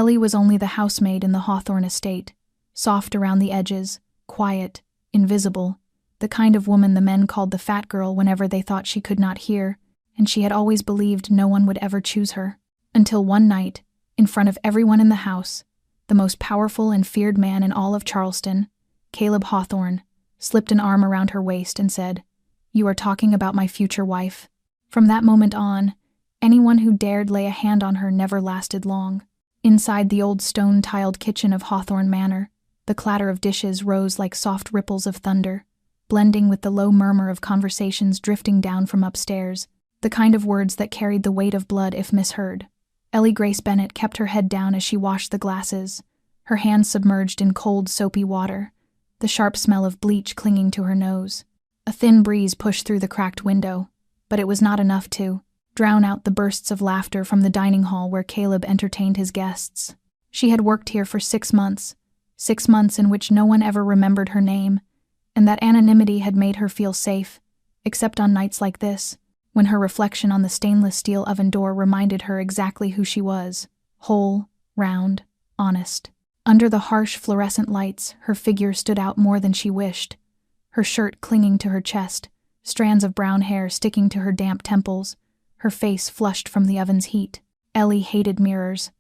Ellie was only the housemaid in the Hawthorne estate, soft around the edges, quiet, invisible, the kind of woman the men called the fat girl whenever they thought she could not hear, and she had always believed no one would ever choose her. Until one night, in front of everyone in the house, the most powerful and feared man in all of Charleston, Caleb Hawthorne, slipped an arm around her waist and said, "You are talking about my future wife." From that moment on, anyone who dared lay a hand on her never lasted long. Inside the old stone-tiled kitchen of Hawthorne Manor, the clatter of dishes rose like soft ripples of thunder, blending with the low murmur of conversations drifting down from upstairs, the kind of words that carried the weight of blood if misheard. Ellie Grace Bennett kept her head down as she washed the glasses, her hands submerged in cold, soapy water, the sharp smell of bleach clinging to her nose. A thin breeze pushed through the cracked window, but it was not enough to drown out the bursts of laughter from the dining hall where Caleb entertained his guests. She had worked here for 6 months, 6 months in which no one ever remembered her name, and that anonymity had made her feel safe, except on nights like this, when her reflection on the stainless steel oven door reminded her exactly who she was: whole, round, honest. Under the harsh fluorescent lights, her figure stood out more than she wished, her shirt clinging to her chest, strands of brown hair sticking to her damp temples, her face flushed from the oven's heat. Ellie hated mirrors.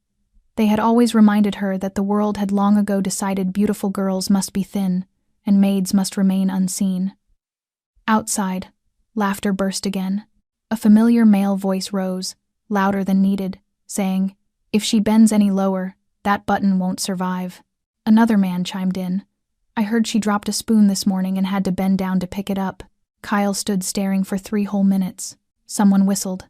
They had always reminded her that the world had long ago decided beautiful girls must be thin, and maids must remain unseen. Outside, laughter burst again. A familiar male voice rose, louder than needed, saying, "If she bends any lower, that button won't survive." Another man chimed in. "I heard she dropped a spoon this morning and had to bend down to pick it up." Kyle stood staring for 3 whole minutes. Someone whistled.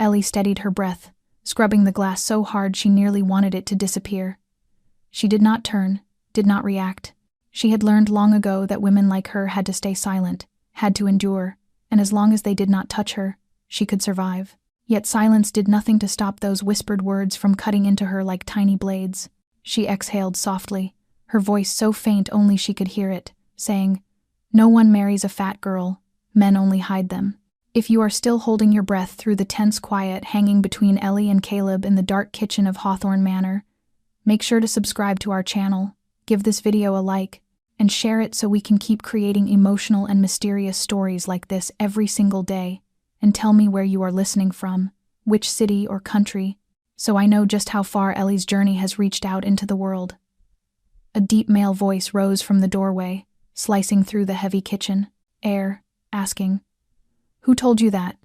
Ellie steadied her breath, scrubbing the glass so hard she nearly wanted it to disappear. She did not turn, did not react. She had learned long ago that women like her had to stay silent, had to endure, and as long as they did not touch her, she could survive. Yet silence did nothing to stop those whispered words from cutting into her like tiny blades. She exhaled softly, her voice so faint only she could hear it, saying, "No one marries a fat girl. Men only hide them." If you are still holding your breath through the tense quiet hanging between Ellie and Caleb in the dark kitchen of Hawthorne Manor, make sure to subscribe to our channel, give this video a like, and share it so we can keep creating emotional and mysterious stories like this every single day. And tell me where you are listening from, which city or country, so I know just how far Ellie's journey has reached out into the world. A deep male voice rose from the doorway, slicing through the heavy kitchen air, asking, "Who told you that?"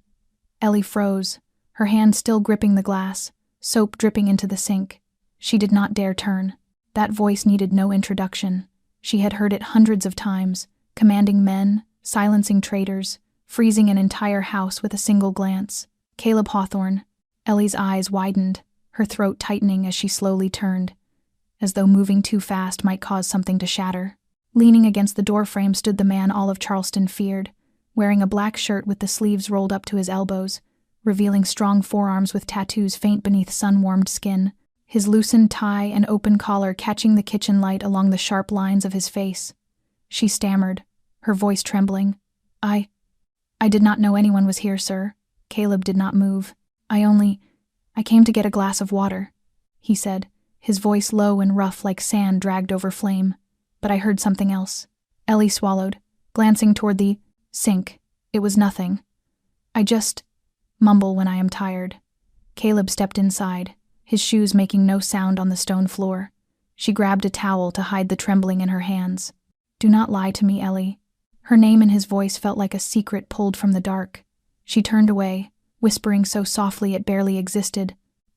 Ellie froze, her hand still gripping the glass, soap dripping into the sink. She did not dare turn. That voice needed no introduction. She had heard it hundreds of times, commanding men, silencing traitors, freezing an entire house with a single glance. Caleb Hawthorne. Ellie's eyes widened, her throat tightening as she slowly turned, as though moving too fast might cause something to shatter. Leaning against the doorframe stood the man all of Charleston feared, wearing a black shirt with the sleeves rolled up to his elbows, revealing strong forearms with tattoos faint beneath sun-warmed skin, his loosened tie and open collar catching the kitchen light along the sharp lines of his face. She stammered, her voice trembling. I did not know anyone was here, sir." Caleb did not move. I came to get a glass of water," he said, his voice low and rough like sand dragged over flame. "But I heard something else." Ellie swallowed, glancing toward the sink. "It was nothing. I just mumble when I am tired." Caleb stepped inside, his shoes making no sound on the stone floor. She grabbed a towel to hide the trembling in her hands. "Do not lie to me, Ellie." Her name in his voice felt like a secret pulled from the dark. She turned away, whispering so softly it barely existed.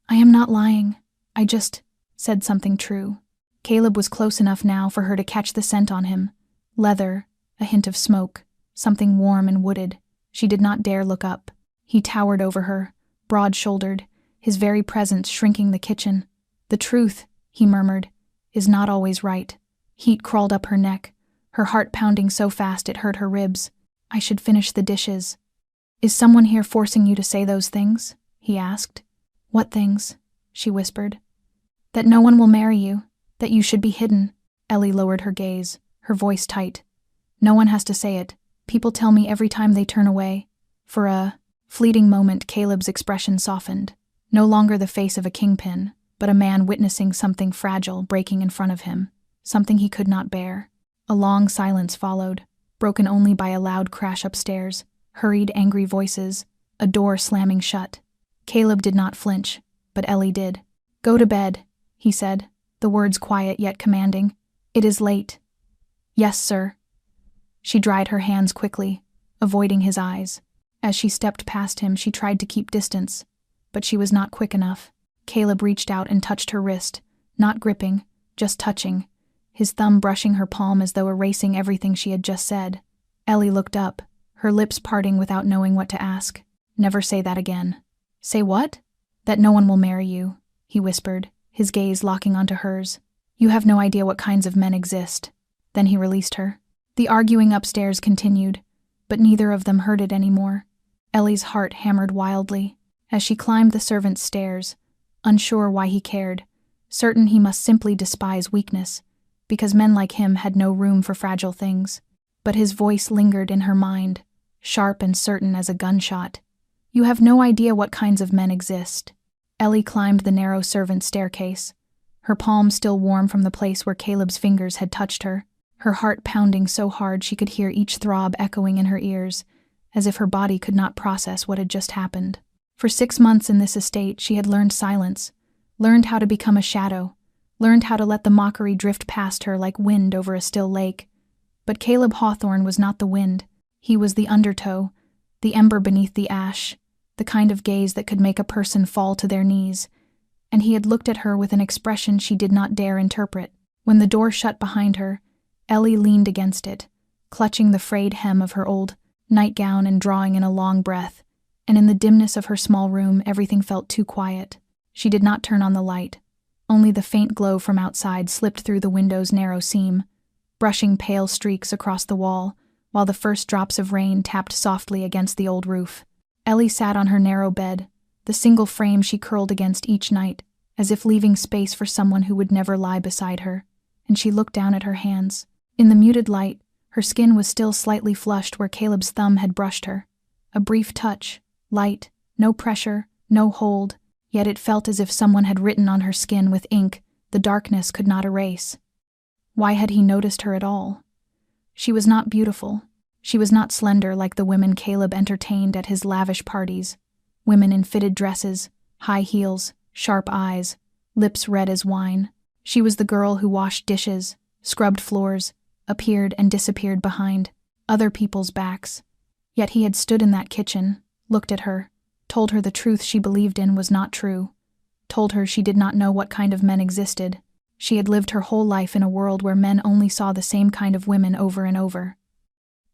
"I am not lying. I just said something true." Caleb was close enough now for her to catch the scent on him. Leather, a hint of smoke, something warm and wooded. She did not dare look up. He towered over her, broad-shouldered, his very presence shrinking the kitchen. "The truth," he murmured, "is not always right." Heat crawled up her neck, her heart pounding so fast it hurt her ribs. "I should finish the dishes." "Is someone here forcing you to say those things?" he asked. "What things?" she whispered. "That no one will marry you, that you should be hidden." Ellie lowered her gaze, her voice tight. "No one has to say it. People tell me every time they turn away." For a fleeting moment, Caleb's expression softened. No longer the face of a kingpin, but a man witnessing something fragile breaking in front of him, something he could not bear. A long silence followed, broken only by a loud crash upstairs, hurried, angry voices, a door slamming shut. Caleb did not flinch, but Ellie did. "Go to bed," he said, the words quiet yet commanding. "It is late." "Yes, sir." She dried her hands quickly, avoiding his eyes. As she stepped past him, she tried to keep distance, but she was not quick enough. Caleb reached out and touched her wrist, not gripping, just touching, his thumb brushing her palm as though erasing everything she had just said. Ellie looked up, her lips parting without knowing what to ask. "Never say that again." "Say what?" "That no one will marry you," he whispered, his gaze locking onto hers. "You have no idea what kinds of men exist." Then he released her. The arguing upstairs continued, but neither of them heard it anymore. Ellie's heart hammered wildly. As she climbed the servants' stairs, unsure why he cared, certain he must simply despise weakness, because men like him had no room for fragile things. But his voice lingered in her mind, sharp and certain as a gunshot. "You have no idea what kinds of men exist." Ellie climbed the narrow servants' staircase, her palm still warm from the place where Caleb's fingers had touched her, her heart pounding so hard she could hear each throb echoing in her ears, as if her body could not process what had just happened. For 6 months in this estate she had learned silence, learned how to become a shadow, learned how to let the mockery drift past her like wind over a still lake. But Caleb Hawthorne was not the wind. He was the undertow, the ember beneath the ash, the kind of gaze that could make a person fall to their knees. And he had looked at her with an expression she did not dare interpret. When the door shut behind her, Ellie leaned against it, clutching the frayed hem of her old nightgown and drawing in a long breath. And in the dimness of her small room, everything felt too quiet. She did not turn on the light. Only the faint glow from outside slipped through the window's narrow seam, brushing pale streaks across the wall, while the first drops of rain tapped softly against the old roof. Ellie sat on her narrow bed, the single frame she curled against each night, as if leaving space for someone who would never lie beside her, and she looked down at her hands. In the muted light, her skin was still slightly flushed where Caleb's thumb had brushed her. A brief touch, light, no pressure, no hold, yet it felt as if someone had written on her skin with ink the darkness could not erase. Why had he noticed her at all? She was not beautiful. She was not slender like the women Caleb entertained at his lavish parties, women in fitted dresses, high heels, sharp eyes, lips red as wine. She was the girl who washed dishes, scrubbed floors, appeared and disappeared behind other people's backs. Yet he had stood in that kitchen, looked at her, told her the truth she believed in was not true, told her she did not know what kind of men existed. She had lived her whole life in a world where men only saw the same kind of women over and over.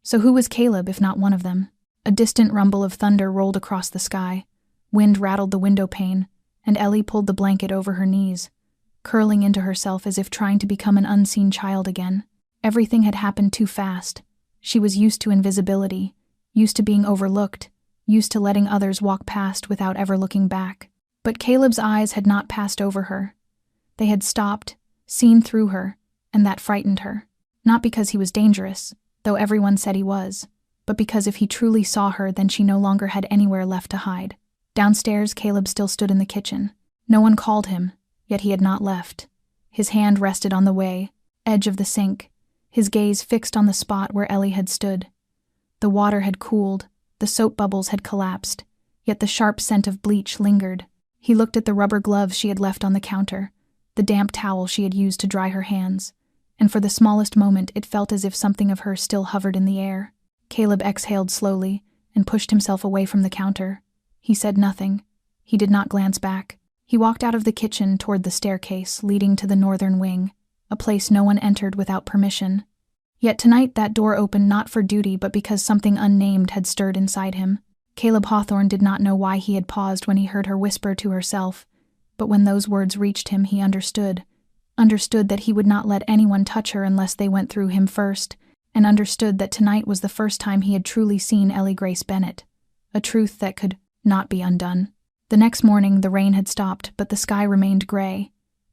So who was Caleb if not one of them? A distant rumble of thunder rolled across the sky, wind rattled the window pane, and Ellie pulled the blanket over her knees, curling into herself as if trying to become an unseen child again. Everything had happened too fast. She was used to invisibility, used to being overlooked, used to letting others walk past without ever looking back. But Caleb's eyes had not passed over her. They had stopped, seen through her, and that frightened her. Not because he was dangerous, though everyone said he was, but because if he truly saw her, then she no longer had anywhere left to hide. Downstairs, Caleb still stood in the kitchen. No one called him, yet he had not left. His hand rested on the edge of the sink, his gaze fixed on the spot where Ellie had stood. The water had cooled, the soap bubbles had collapsed, yet the sharp scent of bleach lingered. He looked at the rubber gloves she had left on the counter, the damp towel she had used to dry her hands, and for the smallest moment it felt as if something of her still hovered in the air. Caleb exhaled slowly and pushed himself away from the counter. He said nothing. He did not glance back. He walked out of the kitchen toward the staircase leading to the northern wing, a place no one entered without permission. Yet tonight that door opened not for duty but because something unnamed had stirred inside him. Caleb Hawthorne did not know why he had paused when he heard her whisper to herself, but when those words reached him he understood that he would not let anyone touch her unless they went through him first, and understood that tonight was the first time he had truly seen Ellie Grace Bennett, a truth that could not be undone. The next morning the rain had stopped, but the sky remained gray,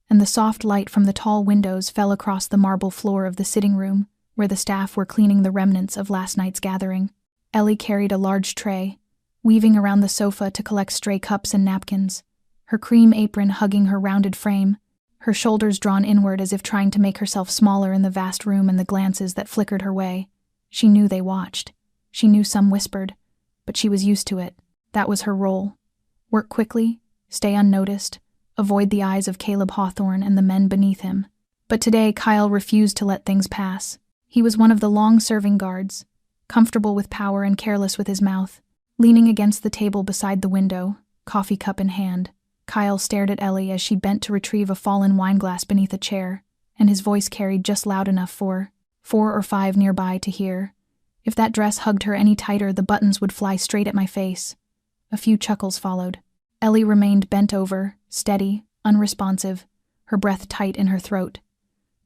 and the soft light from the tall windows fell across the marble floor of the sitting room, where the staff were cleaning the remnants of last night's gathering. Ellie carried a large tray, weaving around the sofa to collect stray cups and napkins. her cream apron hugging her rounded frame, her shoulders drawn inward as if trying to make herself smaller in the vast room and the glances that flickered her way. She knew they watched. She knew some whispered, but she was used to it. That was her role. Work quickly, stay unnoticed, avoid the eyes of Caleb Hawthorne and the men beneath him. But today Kyle refused to let things pass. He was one of the long-serving guards, comfortable with power and careless with his mouth. Leaning against the table beside the window, coffee cup in hand, Kyle stared at Ellie as she bent to retrieve a fallen wineglass beneath a chair, and his voice carried just loud enough for 4 or 5 nearby to hear. If that dress hugged her any tighter, the buttons would fly straight at my face. A few chuckles followed. Ellie remained bent over, steady, unresponsive, her breath tight in her throat.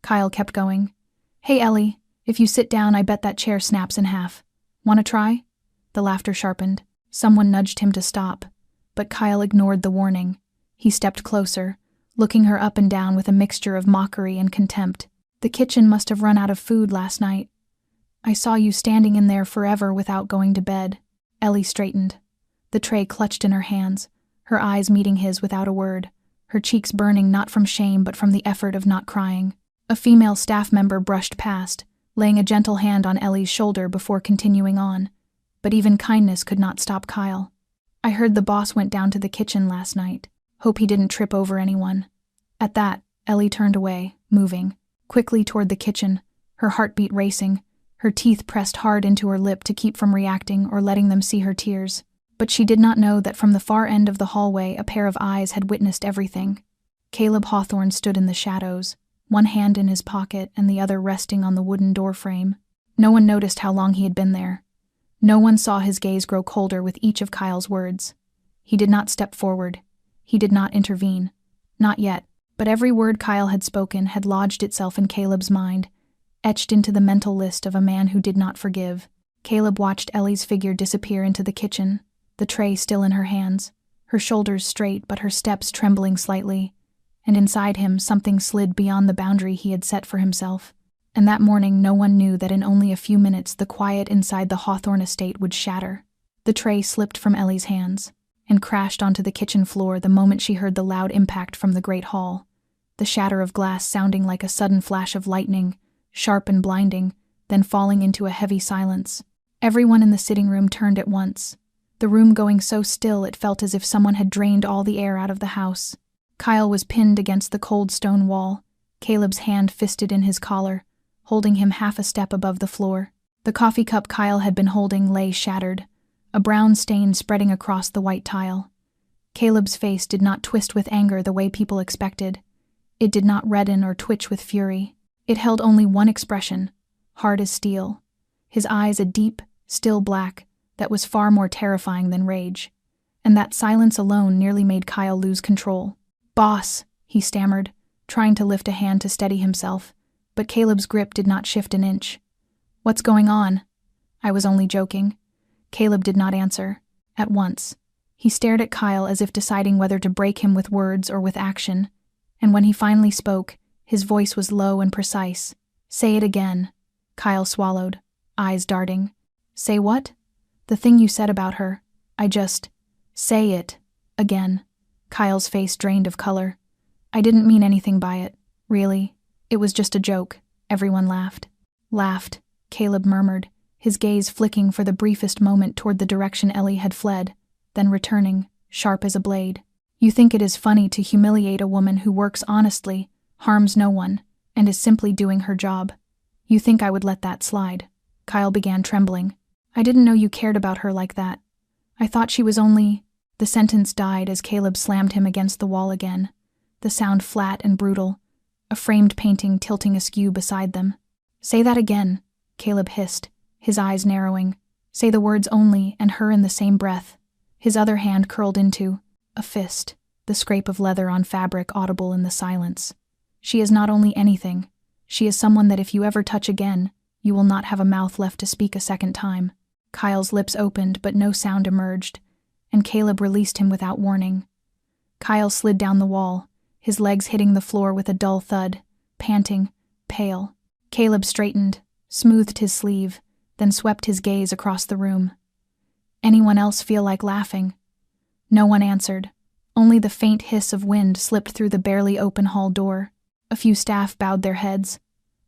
Kyle kept going. "Hey, Ellie, if you sit down, I bet that chair snaps in half. Wanna try?" The laughter sharpened. Someone nudged him to stop, but Kyle ignored the warning. He stepped closer, looking her up and down with a mixture of mockery and contempt. "The kitchen must have run out of food last night. I saw you standing in there forever without going to bed." Ellie straightened, the tray clutched in her hands, her eyes meeting his without a word, her cheeks burning not from shame but from the effort of not crying. A female staff member brushed past, laying a gentle hand on Ellie's shoulder before continuing on, but even kindness could not stop Kyle. "I heard the boss went down to the kitchen last night. Hope he didn't trip over anyone." At that, Ellie turned away, moving quickly toward the kitchen, her heartbeat racing, her teeth pressed hard into her lip to keep from reacting or letting them see her tears. But she did not know that from the far end of the hallway a pair of eyes had witnessed everything. Caleb Hawthorne stood in the shadows, one hand in his pocket and the other resting on the wooden doorframe. No one noticed how long he had been there. No one saw his gaze grow colder with each of Kyle's words. He did not step forward. He did not intervene. Not yet, but every word Kyle had spoken had lodged itself in Caleb's mind, etched into the mental list of a man who did not forgive. Caleb watched Ellie's figure disappear into the kitchen, the tray still in her hands, her shoulders straight but her steps trembling slightly, and inside him something slid beyond the boundary he had set for himself. And that morning no one knew that in only a few minutes the quiet inside the Hawthorne estate would shatter. The tray slipped from Ellie's hands and crashed onto the kitchen floor the moment she heard the loud impact from the great hall, the shatter of glass sounding like a sudden flash of lightning, sharp and blinding, then falling into a heavy silence. Everyone in the sitting room turned at once, the room going so still it felt as if someone had drained all the air out of the house. Kyle was pinned against the cold stone wall, Caleb's hand fisted in his collar, holding him half a step above the floor. The coffee cup Kyle had been holding lay shattered, a brown stain spreading across the white tile. Caleb's face did not twist with anger the way people expected. It did not redden or twitch with fury. It held only one expression, hard as steel. His eyes a deep, still black, that was far more terrifying than rage. And that silence alone nearly made Kyle lose control. "Boss," he stammered, trying to lift a hand to steady himself, but Caleb's grip did not shift an inch. "What's going on?" "I was only joking." Caleb did not answer. At once, he stared at Kyle as if deciding whether to break him with words or with action, and when he finally spoke, his voice was low and precise. "Say it again." Kyle swallowed, eyes darting. "Say what?" "The thing you said about her. Say it. Again." Kyle's face drained of color. "I didn't mean anything by it, really. It was just a joke." Everyone laughed. "Laughed," Caleb murmured, his gaze flicking for the briefest moment toward the direction Ellie had fled, then returning, sharp as a blade. "You think it is funny to humiliate a woman who works honestly, harms no one, and is simply doing her job. You think I would let that slide." Kyle began trembling. "I didn't know you cared about her like that. I thought she was only—" The sentence died as Caleb slammed him against the wall again, the sound flat and brutal, a framed painting tilting askew beside them. "Say that again," Caleb hissed, his eyes narrowing. "Say the words only and her in the same breath." His other hand curled into a fist, the scrape of leather on fabric audible in the silence. "She is not only anything. She is someone that if you ever touch again, you will not have a mouth left to speak a second time." Kyle's lips opened, but no sound emerged, and Caleb released him without warning. Kyle slid down the wall, his legs hitting the floor with a dull thud, panting, pale. Caleb straightened, smoothed his sleeve, then swept his gaze across the room. "Anyone else feel like laughing?" No one answered. Only the faint hiss of wind slipped through the barely open hall door. A few staff bowed their heads.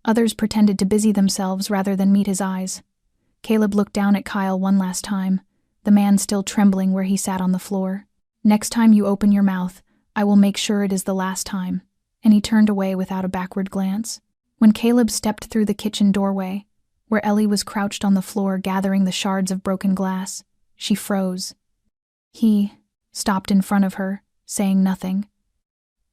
Others pretended to busy themselves rather than meet his eyes. Caleb looked down at Kyle one last time, the man still trembling where he sat on the floor. "Next time you open your mouth, I will make sure it is the last time," and he turned away without a backward glance. When Caleb stepped through the kitchen doorway, where Ellie was crouched on the floor gathering the shards of broken glass, she froze. He stopped in front of her, saying nothing.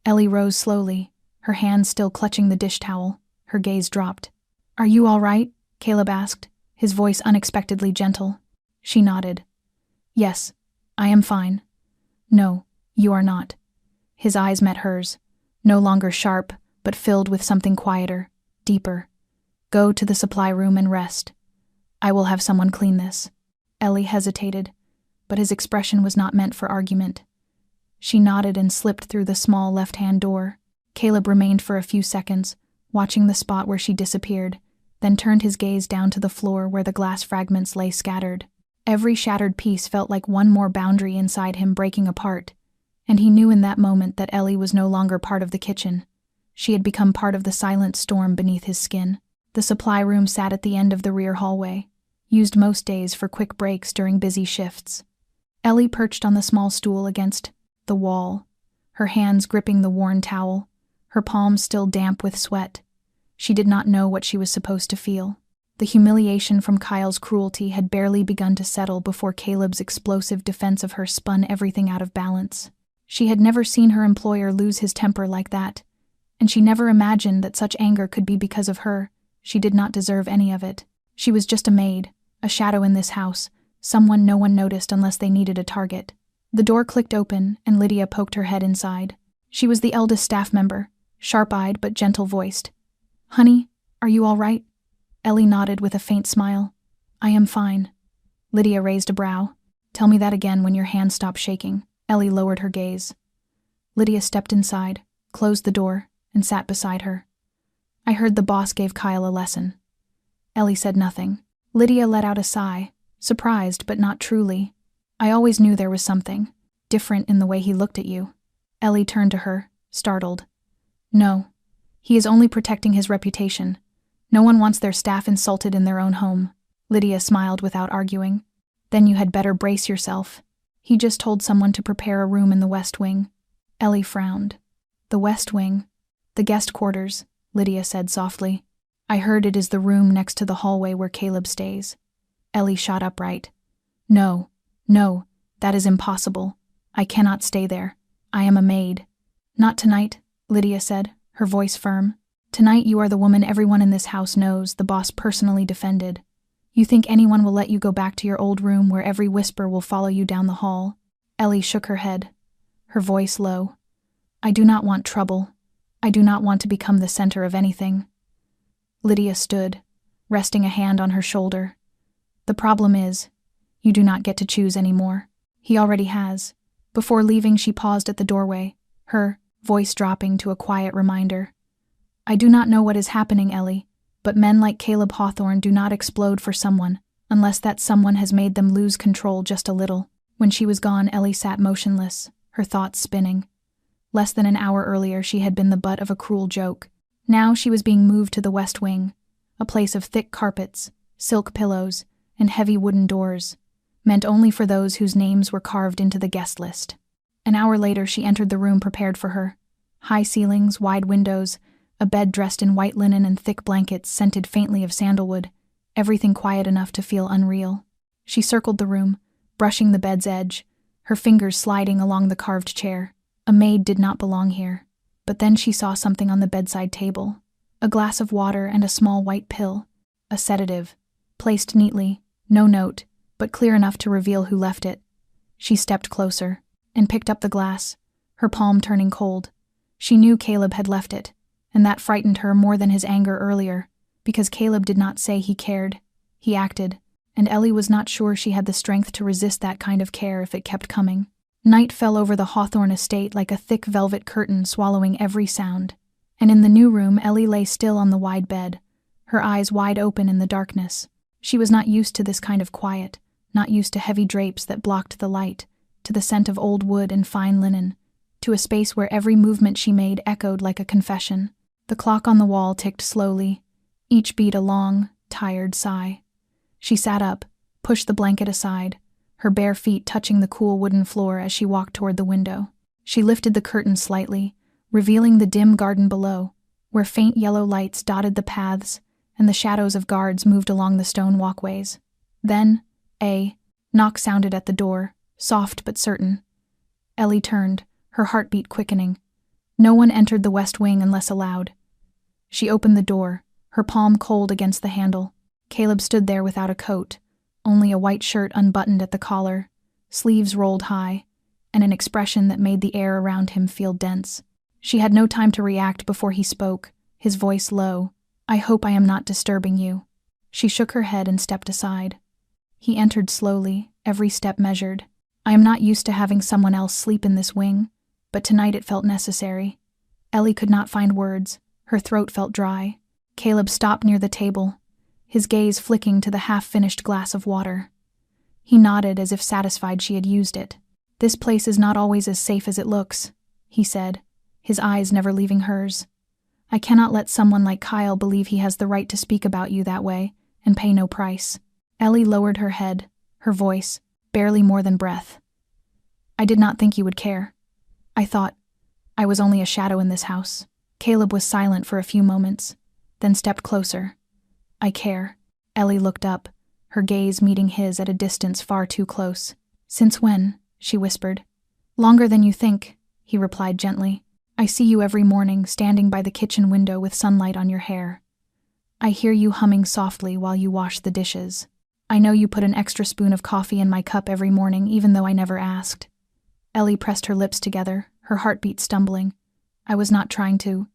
Ellie rose slowly, her hands still clutching the dish towel. Her gaze dropped. "Are you all right?" Caleb asked, his voice unexpectedly gentle. She nodded. "Yes, I am fine." "No, you are not." His eyes met hers, no longer sharp, but filled with something quieter, deeper. "Go to the supply room and rest. I will have someone clean this." Ellie hesitated, but his expression was not meant for argument. She nodded and slipped through the small left-hand door. Caleb remained for a few seconds, watching the spot where she disappeared, then turned his gaze down to the floor where the glass fragments lay scattered. Every shattered piece felt like one more boundary inside him breaking apart, and he knew in that moment that Ellie was no longer part of the kitchen. She had become part of the silent storm beneath his skin. The supply room sat at the end of the rear hallway, used most days for quick breaks during busy shifts. Ellie perched on the small stool against the wall, her hands gripping the worn towel, her palms still damp with sweat. She did not know what she was supposed to feel. The humiliation from Kyle's cruelty had barely begun to settle before Caleb's explosive defense of her spun everything out of balance. She had never seen her employer lose his temper like that, and she never imagined that such anger could be because of her. She did not deserve any of it. She was just a maid, a shadow in this house, someone no one noticed unless they needed a target. The door clicked open, and Lydia poked her head inside. She was the eldest staff member, sharp-eyed but gentle-voiced. "Honey, are you all right?" Ellie nodded with a faint smile. "I am fine." Lydia raised a brow. "Tell me that again when your hand stops shaking." Ellie lowered her gaze. Lydia stepped inside, closed the door, and sat beside her. "I heard the boss gave Kyle a lesson." Ellie said nothing. Lydia let out a sigh, surprised but not truly. "I always knew there was something different in the way he looked at you." Ellie turned to her, startled. "No, he is only protecting his reputation. No one wants their staff insulted in their own home." Lydia smiled without arguing. "Then you had better brace yourself. He just told someone to prepare a room in the West Wing." Ellie frowned. "The West Wing?" "The guest quarters," Lydia said softly. "I heard it is the room next to the hallway where Caleb stays." Ellie shot upright. No, that is impossible. I cannot stay there. I am a maid." "Not tonight," Lydia said, her voice firm. "Tonight you are the woman everyone in this house knows the boss personally defended. You think anyone will let you go back to your old room where every whisper will follow you down the hall?" Ellie shook her head, her voice low. "I do not want trouble. I do not want to become the center of anything." Lydia stood, resting a hand on her shoulder. "The problem is, you do not get to choose anymore. He already has." Before leaving, she paused at the doorway, her voice dropping to a quiet reminder. "I do not know what is happening, Ellie, but men like Caleb Hawthorne do not explode for someone, unless that someone has made them lose control just a little." When she was gone, Ellie sat motionless, her thoughts spinning. Less than an hour earlier, she had been the butt of a cruel joke. Now she was being moved to the West Wing, a place of thick carpets, silk pillows, and heavy wooden doors, meant only for those whose names were carved into the guest list. An hour later, she entered the room prepared for her. High ceilings, wide windows, a bed dressed in white linen and thick blankets scented faintly of sandalwood, everything quiet enough to feel unreal. She circled the room, brushing the bed's edge, her fingers sliding along the carved chair. A maid did not belong here. But then she saw something on the bedside table. A glass of water and a small white pill. A sedative, placed neatly, no note, but clear enough to reveal who left it. She stepped closer, and picked up the glass, her palm turning cold. She knew Caleb had left it, and that frightened her more than his anger earlier, because Caleb did not say he cared. He acted, and Ellie was not sure she had the strength to resist that kind of care if it kept coming. Night fell over the Hawthorne estate like a thick velvet curtain swallowing every sound, and in the new room Ellie lay still on the wide bed, her eyes wide open in the darkness. She was not used to this kind of quiet, not used to heavy drapes that blocked the light, to the scent of old wood and fine linen, to a space where every movement she made echoed like a confession. The clock on the wall ticked slowly, each beat a long, tired sigh. She sat up, pushed the blanket aside, her bare feet touching the cool wooden floor as she walked toward the window. She lifted the curtain slightly, revealing the dim garden below, where faint yellow lights dotted the paths and the shadows of guards moved along the stone walkways. Then, a knock sounded at the door, soft but certain. Ellie turned, her heartbeat quickening. No one entered the west wing unless allowed. She opened the door, her palm cold against the handle. Caleb stood there without a coat, only a white shirt unbuttoned at the collar, sleeves rolled high, and an expression that made the air around him feel dense. She had no time to react before he spoke, his voice low. "I hope I am not disturbing you." She shook her head and stepped aside. He entered slowly, every step measured. "I am not used to having someone else sleep in this wing, but tonight it felt necessary." Ellie could not find words. Her throat felt dry. Caleb stopped near the table, his gaze flicking to the half-finished glass of water. He nodded as if satisfied she had used it. "This place is not always as safe as it looks," he said, his eyes never leaving hers. "I cannot let someone like Kyle believe he has the right to speak about you that way and pay no price." Ellie lowered her head, her voice barely more than breath. "I did not think you would care. I thought I was only a shadow in this house." Caleb was silent for a few moments, then stepped closer. "I care." Ellie looked up, her gaze meeting his at a distance far too close. "Since when?" she whispered. "Longer than you think," he replied gently. "I see you every morning standing by the kitchen window with sunlight on your hair. I hear you humming softly while you wash the dishes. I know you put an extra spoon of coffee in my cup every morning even though I never asked." Ellie pressed her lips together, her heartbeat stumbling. "I was not trying to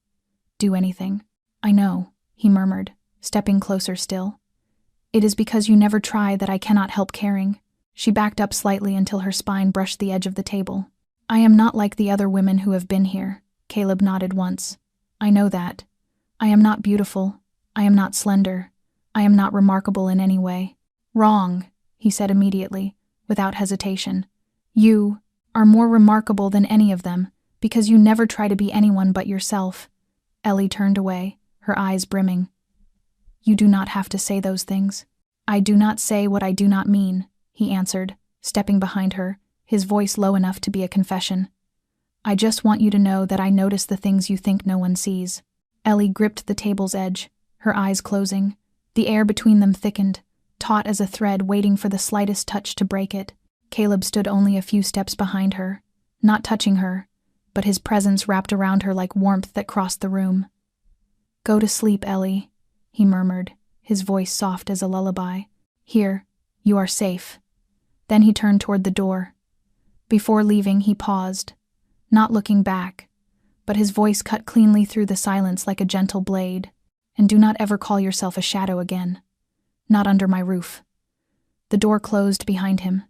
do anything." "I know," he murmured, stepping closer still. "It is because you never try that I cannot help caring." She backed up slightly until her spine brushed the edge of the table. "I am not like the other women who have been here." Caleb nodded once. "I know that. I am not beautiful. I am not slender. I am not remarkable in any way." "Wrong," he said immediately, without hesitation. "You are more remarkable than any of them, because you never try to be anyone but yourself." Ellie turned away, her eyes brimming. "You do not have to say those things." "I do not say what I do not mean," he answered, stepping behind her, his voice low enough to be a confession. "I just want you to know that I notice the things you think no one sees." Ellie gripped the table's edge, her eyes closing. The air between them thickened, taut as a thread waiting for the slightest touch to break it. Caleb stood only a few steps behind her, not touching her, but his presence wrapped around her like warmth that crossed the room. "Go to sleep, Ellie," he murmured, his voice soft as a lullaby. "Here, you are safe." Then he turned toward the door. Before leaving, he paused, not looking back, but his voice cut cleanly through the silence like a gentle blade. "And do not ever call yourself a shadow again. Not under my roof." The door closed behind him,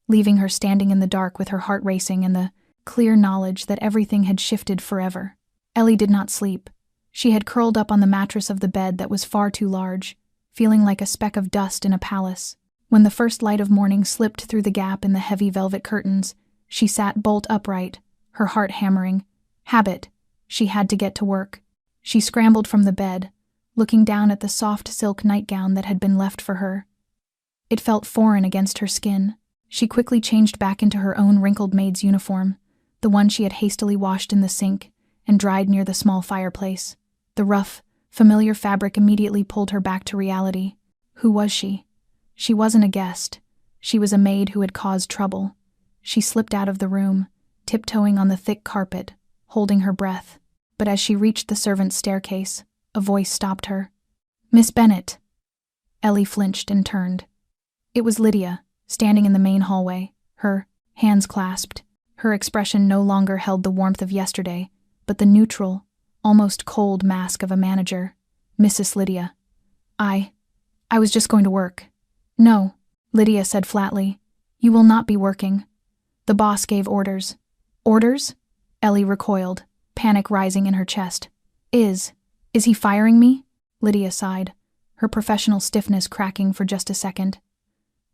leaving her standing in the dark with her heart racing and the clear knowledge that everything had shifted forever. Ellie did not sleep. She had curled up on the mattress of the bed that was far too large, feeling like a speck of dust in a palace. When the first light of morning slipped through the gap in the heavy velvet curtains, she sat bolt upright, her heart hammering. Habit. She had to get to work. She scrambled from the bed, looking down at the soft silk nightgown that had been left for her. It felt foreign against her skin. She quickly changed back into her own wrinkled maid's uniform, the one she had hastily washed in the sink and dried near the small fireplace. The rough, familiar fabric immediately pulled her back to reality. Who was she? She wasn't a guest. She was a maid who had caused trouble. She slipped out of the room, tiptoeing on the thick carpet, holding her breath. But as she reached the servants' staircase, a voice stopped her. "Miss Bennet." Ellie flinched and turned. It was Lydia, standing in the main hallway, her hands clasped. Her expression no longer held the warmth of yesterday, but the neutral, almost cold mask of a manager. "Mrs. Lydia. I was just going to work." "No," Lydia said flatly. "You will not be working. The boss gave orders." "Orders?" Ellie recoiled, panic rising in her chest. Is he firing me?" Lydia sighed, her professional stiffness cracking for just a second.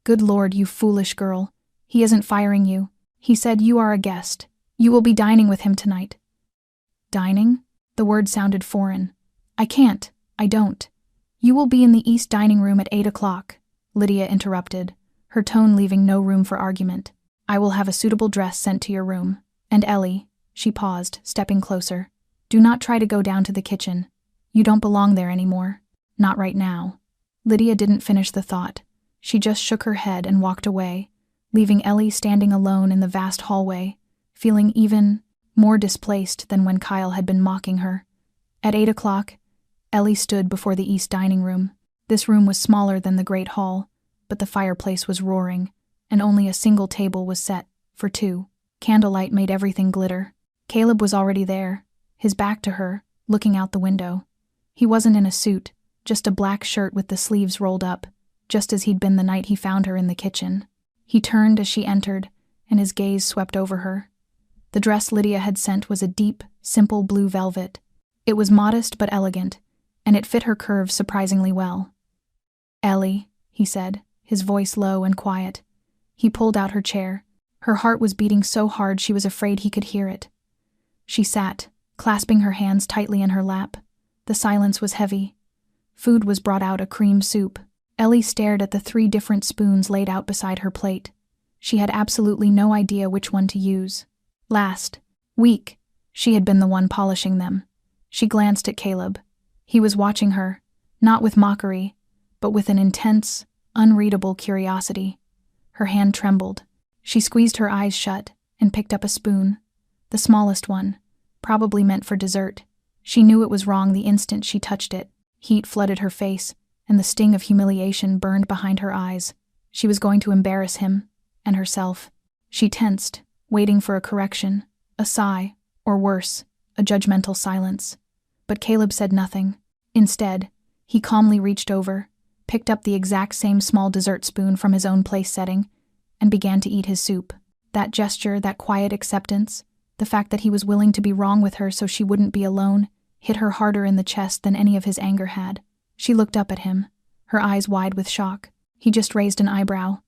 "Good Lord, you foolish girl. He isn't firing you. He said you are a guest. You will be dining with him tonight. Dining? The word sounded foreign. I can't. I don't. You will be in the east dining room at 8 o'clock, Lydia interrupted, her tone leaving no room for argument. I will have a suitable dress sent to your room. And Ellie, she paused, stepping closer. Do not try to go down to the kitchen. You don't belong there anymore. Not right now. Lydia didn't finish the thought. She just shook her head and walked away, leaving Ellie standing alone in the vast hallway, feeling even more displaced than when Kyle had been mocking her. At 8 o'clock, Ellie stood before the east dining room. This room was smaller than the great hall, but the fireplace was roaring, and only a single table was set, for two. Candlelight made everything glitter. Caleb was already there, his back to her, looking out the window. He wasn't in a suit, just a black shirt with the sleeves rolled up, just as he'd been the night he found her in the kitchen. He turned as she entered, and his gaze swept over her. The dress Lydia had sent was a deep, simple blue velvet. It was modest but elegant, and it fit her curves surprisingly well. Ellie, he said, his voice low and quiet. He pulled out her chair. Her heart was beating so hard she was afraid he could hear it. She sat, clasping her hands tightly in her lap. The silence was heavy. Food was brought out, a cream soup. Ellie stared at the 3 different spoons laid out beside her plate. She had absolutely no idea which one to use. Last week, she had been the one polishing them. She glanced at Caleb. He was watching her, not with mockery, but with an intense, unreadable curiosity. Her hand trembled. She squeezed her eyes shut and picked up a spoon, the smallest one, probably meant for dessert. She knew it was wrong the instant she touched it. Heat flooded her face, and the sting of humiliation burned behind her eyes. She was going to embarrass him, and herself. She tensed, waiting for a correction, a sigh, or worse, a judgmental silence. But Caleb said nothing. Instead, he calmly reached over, picked up the exact same small dessert spoon from his own place setting, and began to eat his soup. That gesture, that quiet acceptance, the fact that he was willing to be wrong with her so she wouldn't be alone, hit her harder in the chest than any of his anger had. She looked up at him, her eyes wide with shock. He just raised an eyebrow,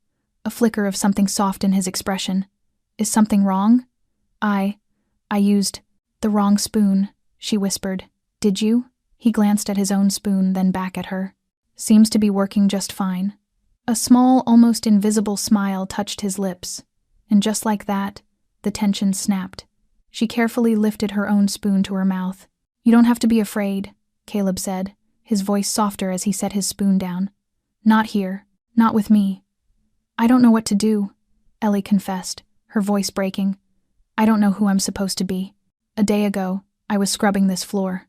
a flicker of something soft in his expression. Is something wrong? I used the wrong spoon, she whispered. Did you? He glanced at his own spoon, then back at her. Seems to be working just fine. A small, almost invisible smile touched his lips, and just like that, the tension snapped. She carefully lifted her own spoon to her mouth. You don't have to be afraid, Caleb said, his voice softer as he set his spoon down. Not here. Not with me. I don't know what to do, Ellie confessed, her voice breaking. I don't know who I'm supposed to be. A day ago, I was scrubbing this floor.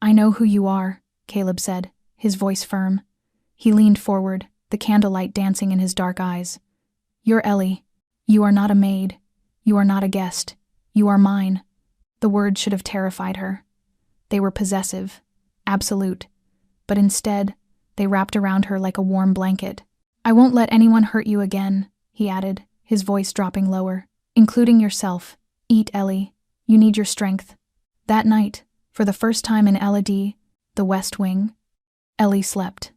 I know who you are, Caleb said, his voice firm. He leaned forward, the candlelight dancing in his dark eyes. You're Ellie. You are not a maid. You are not a guest. You are mine. The words should have terrified her. They were possessive, absolute, but instead, they wrapped around her like a warm blanket. I won't let anyone hurt you again, he added, his voice dropping lower, including yourself. Eat, Ellie. You need your strength. That night, for the first time in LAD, the West Wing, Ellie slept.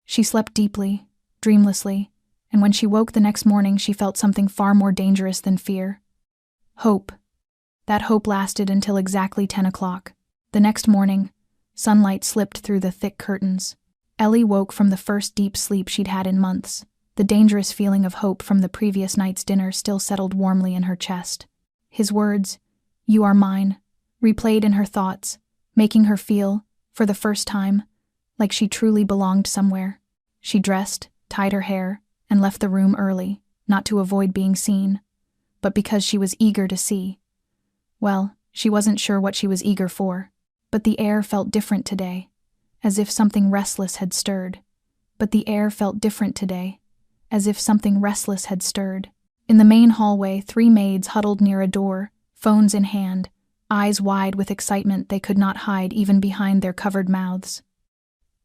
She slept deeply, dreamlessly, and when she woke the next morning she felt something far more dangerous than fear. Hope. That hope lasted until exactly 10 o'clock. The next morning, sunlight slipped through the thick curtains. Ellie woke from the first deep sleep she'd had in months. The dangerous feeling of hope from the previous night's dinner still settled warmly in her chest. His words, "You are mine," replayed in her thoughts, making her feel, for the first time, like she truly belonged somewhere. She dressed, tied her hair, and left the room early, not to avoid being seen, but because she was eager to see. Well, she wasn't sure what she was eager for, but the air felt different today, as if something restless had stirred. But the air felt different today, as if something restless had stirred. In the main hallway, 3 maids huddled near a door, phones in hand, eyes wide with excitement they could not hide even behind their covered mouths.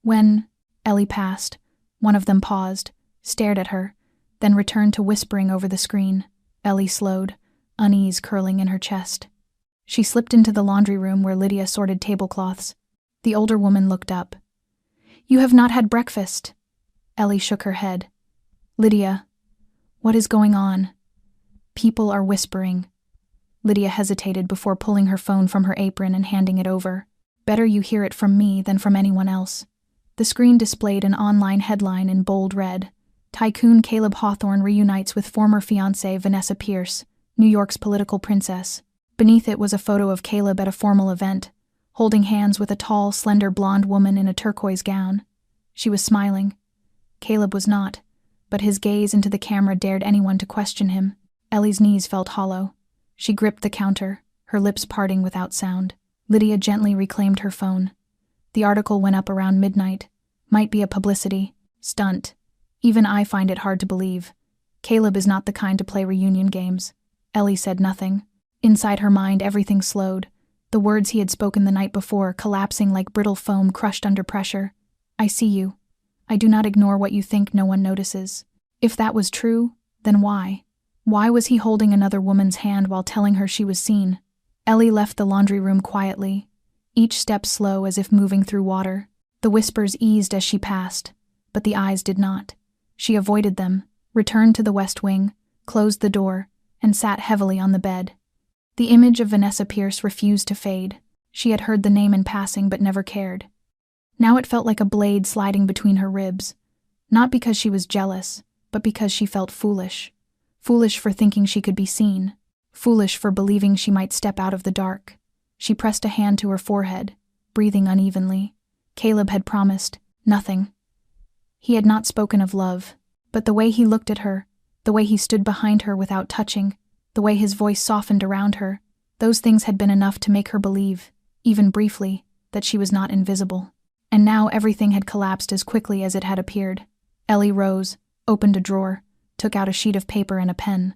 When Ellie passed, one of them paused, stared at her, then returned to whispering over the screen. Ellie slowed, unease curling in her chest. She slipped into the laundry room where Lydia sorted tablecloths. The older woman looked up. "You have not had breakfast." Ellie shook her head. "Lydia, what is going on?" "People are whispering." Lydia hesitated before pulling her phone from her apron and handing it over. Better you hear it from me than from anyone else. The screen displayed an online headline in bold red. Tycoon Caleb Hawthorne reunites with former fiancée Vanessa Pierce, New York's political princess. Beneath it was a photo of Caleb at a formal event, holding hands with a tall, slender blonde woman in a turquoise gown. She was smiling. Caleb was not, but his gaze into the camera dared anyone to question him. Ellie's knees felt hollow. She gripped the counter, her lips parting without sound. Lydia gently reclaimed her phone. The article went up around midnight. Might be a publicity stunt. Even I find it hard to believe. Caleb is not the kind to play reunion games. Ellie said nothing. Inside her mind, everything slowed. The words he had spoken the night before, collapsing like brittle foam crushed under pressure. I see you. I do not ignore what you think no one notices. If that was true, then why? Why was he holding another woman's hand while telling her she was seen? Ellie left the laundry room quietly, each step slow as if moving through water. The whispers eased as she passed, but the eyes did not. She avoided them, returned to the West Wing, closed the door, and sat heavily on the bed. The image of Vanessa Pierce refused to fade. She had heard the name in passing but never cared. Now it felt like a blade sliding between her ribs, not because she was jealous, but because she felt foolish. Foolish for thinking she could be seen. Foolish for believing she might step out of the dark. She pressed a hand to her forehead, breathing unevenly. Caleb had promised nothing. He had not spoken of love, but the way he looked at her, the way he stood behind her without touching, the way his voice softened around her, those things had been enough to make her believe, even briefly, that she was not invisible. And now everything had collapsed as quickly as it had appeared. Ellie rose, opened a drawer, took out a sheet of paper and a pen.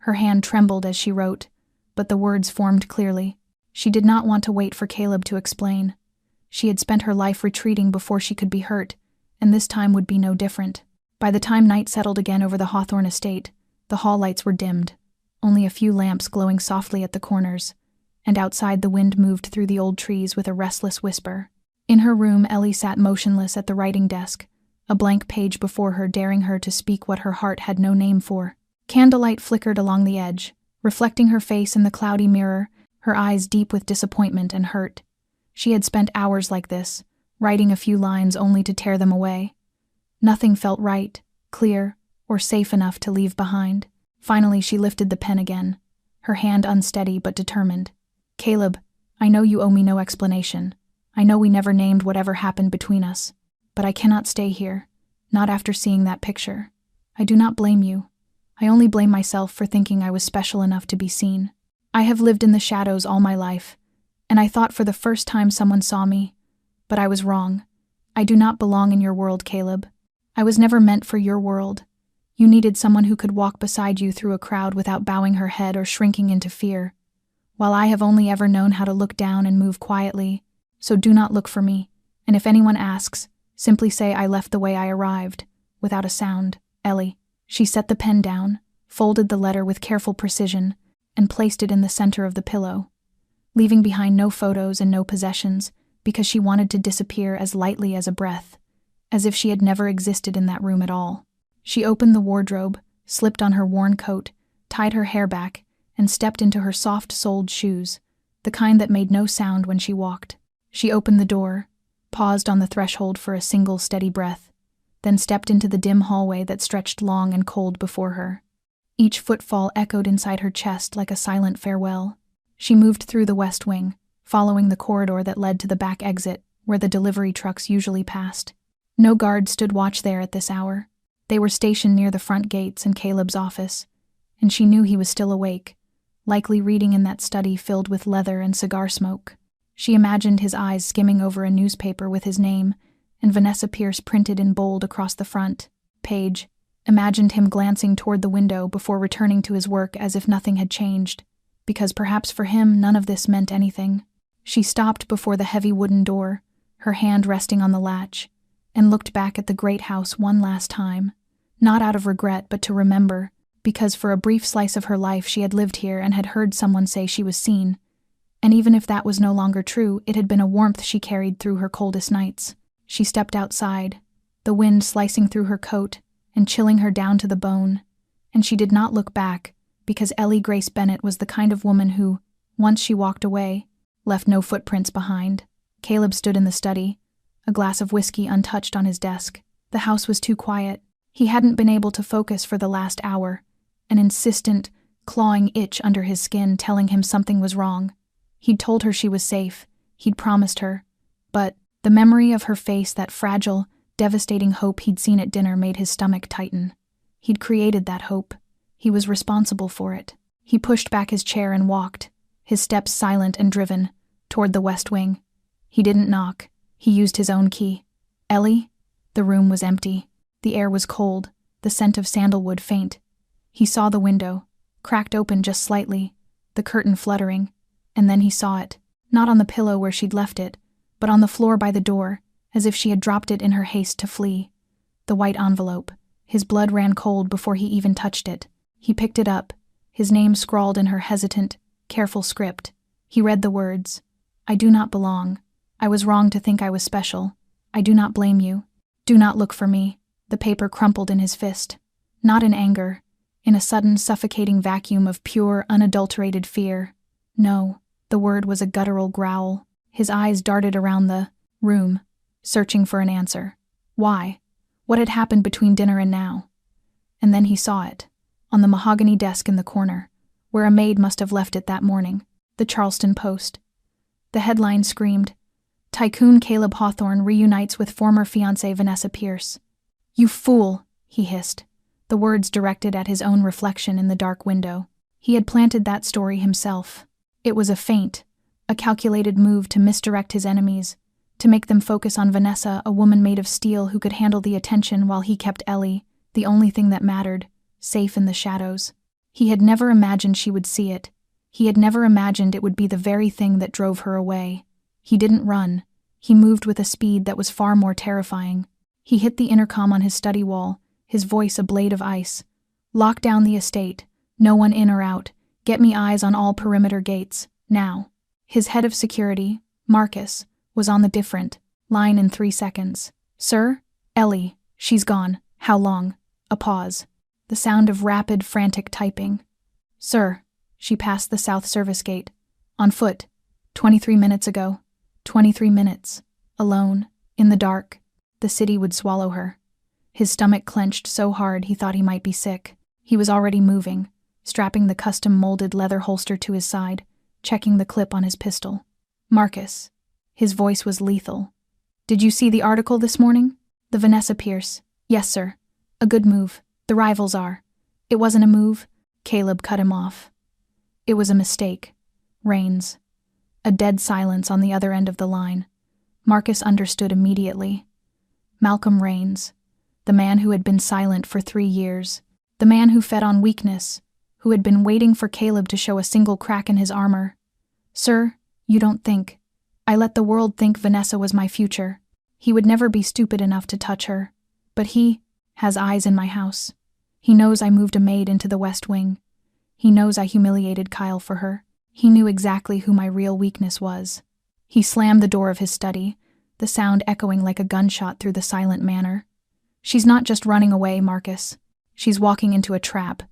Her hand trembled as she wrote, but the words formed clearly. She did not want to wait for Caleb to explain. She had spent her life retreating before she could be hurt, and this time would be no different. By the time night settled again over the Hawthorne estate, the hall lights were dimmed, only a few lamps glowing softly at the corners, and outside the wind moved through the old trees with a restless whisper. In her room, Ellie sat motionless at the writing desk, a blank page before her daring her to speak what her heart had no name for. Candlelight flickered along the edge, reflecting her face in the cloudy mirror, her eyes deep with disappointment and hurt. She had spent hours like this, writing a few lines only to tear them away. Nothing felt right, clear, or safe enough to leave behind. Finally, she lifted the pen again, her hand unsteady but determined. Caleb, I know you owe me no explanation. I know we never named whatever happened between us, but I cannot stay here, not after seeing that picture. I do not blame you. I only blame myself for thinking I was special enough to be seen. I have lived in the shadows all my life, and I thought for the first time someone saw me, but I was wrong. I do not belong in your world, Caleb. I was never meant for your world. You needed someone who could walk beside you through a crowd without bowing her head or shrinking into fear, while I have only ever known how to look down and move quietly. So do not look for me, and if anyone asks, simply say I left the way I arrived, without a sound. Ellie. She set the pen down, folded the letter with careful precision, and placed it in the center of the pillow, leaving behind no photos and no possessions, because she wanted to disappear as lightly as a breath, as if she had never existed in that room at all. She opened the wardrobe, slipped on her worn coat, tied her hair back, and stepped into her soft-soled shoes, the kind that made no sound when she walked. She opened the door, paused on the threshold for a single steady breath, then stepped into the dim hallway that stretched long and cold before her. Each footfall echoed inside her chest like a silent farewell. She moved through the West Wing, following the corridor that led to the back exit, where the delivery trucks usually passed. No guard stood watch there at this hour. They were stationed near the front gates and Caleb's office, and she knew he was still awake, likely reading in that study filled with leather and cigar smoke. She imagined his eyes skimming over a newspaper with his name and Vanessa Pierce printed in bold across the front page, imagined him glancing toward the window before returning to his work as if nothing had changed, because perhaps for him none of this meant anything. She stopped before the heavy wooden door, her hand resting on the latch, and looked back at the great house one last time, not out of regret but to remember, because for a brief slice of her life she had lived here and had heard someone say she was seen, and even if that was no longer true, it had been a warmth she carried through her coldest nights. She stepped outside, the wind slicing through her coat and chilling her down to the bone, and she did not look back, because Ellie Grace Bennett was the kind of woman who, once she walked away, left no footprints behind. Caleb stood in the study, a glass of whiskey untouched on his desk. The house was too quiet. He hadn't been able to focus for the last hour, an insistent, clawing itch under his skin telling him something was wrong. He'd told her she was safe. He'd promised her. But the memory of her face, that fragile, devastating hope he'd seen at dinner, made his stomach tighten. He'd created that hope. He was responsible for it. He pushed back his chair and walked, his steps silent and driven, toward the West Wing. He didn't knock. He used his own key. Ellie? The room was empty. The air was cold, the scent of sandalwood faint. He saw the window, cracked open just slightly, the curtain fluttering, and then he saw it, not on the pillow where she'd left it, but on the floor by the door, as if she had dropped it in her haste to flee. The white envelope. His blood ran cold before he even touched it. He picked it up, his name scrawled in her hesitant, careful script. He read the words, "I do not belong. I was wrong to think I was special. I do not blame you. Do not look for me." The paper crumpled in his fist. Not in anger, in a sudden suffocating vacuum of pure, unadulterated fear. No, the word was a guttural growl. His eyes darted around the room, searching for an answer. Why? What had happened between dinner and now? And then he saw it, on the mahogany desk in the corner, where a maid must have left it that morning, the Charleston Post. The headline screamed, "Tycoon Caleb Hawthorne reunites with former fiancée Vanessa Pierce." "You fool," he hissed, the words directed at his own reflection in the dark window. He had planted that story himself. It was a feint, a calculated move to misdirect his enemies, to make them focus on Vanessa, a woman made of steel who could handle the attention while he kept Ellie, the only thing that mattered, safe in the shadows. He had never imagined she would see it. He had never imagined it would be the very thing that drove her away. He didn't run. He moved with a speed that was far more terrifying. He hit the intercom on his study wall, his voice a blade of ice. "Lock down the estate. No one in or out. Get me eyes on all perimeter gates. Now." His head of security, Marcus, was on the different line in 3 seconds. "Sir? Ellie. She's gone. How long?" A pause. The sound of rapid, frantic typing. "Sir." She passed the South Service Gate. "On foot. 23 minutes ago. 23 minutes. Alone. In the dark. The city would swallow her." His stomach clenched so hard he thought he might be sick. He was already moving, strapping the custom-molded leather holster to his side, checking the clip on his pistol. "Marcus." His voice was lethal. "Did you see the article this morning? The Vanessa Pierce." "Yes, sir. A good move. The rivals are." "It wasn't a move." Caleb cut him off. "It was a mistake." Rains. A dead silence on the other end of the line. Marcus understood immediately. Malcolm Raines, the man who had been silent for 3 years, the man who fed on weakness, who had been waiting for Caleb to show a single crack in his armor. "Sir, you don't think. I let the world think Vanessa was my future. He would never be stupid enough to touch her. But he has eyes in my house. He knows I moved a maid into the West Wing. He knows I humiliated Kyle for her. He knew exactly who my real weakness was." He slammed the door of his study, the sound echoing like a gunshot through the silent manor. "She's not just running away, Marcus. She's walking into a trap,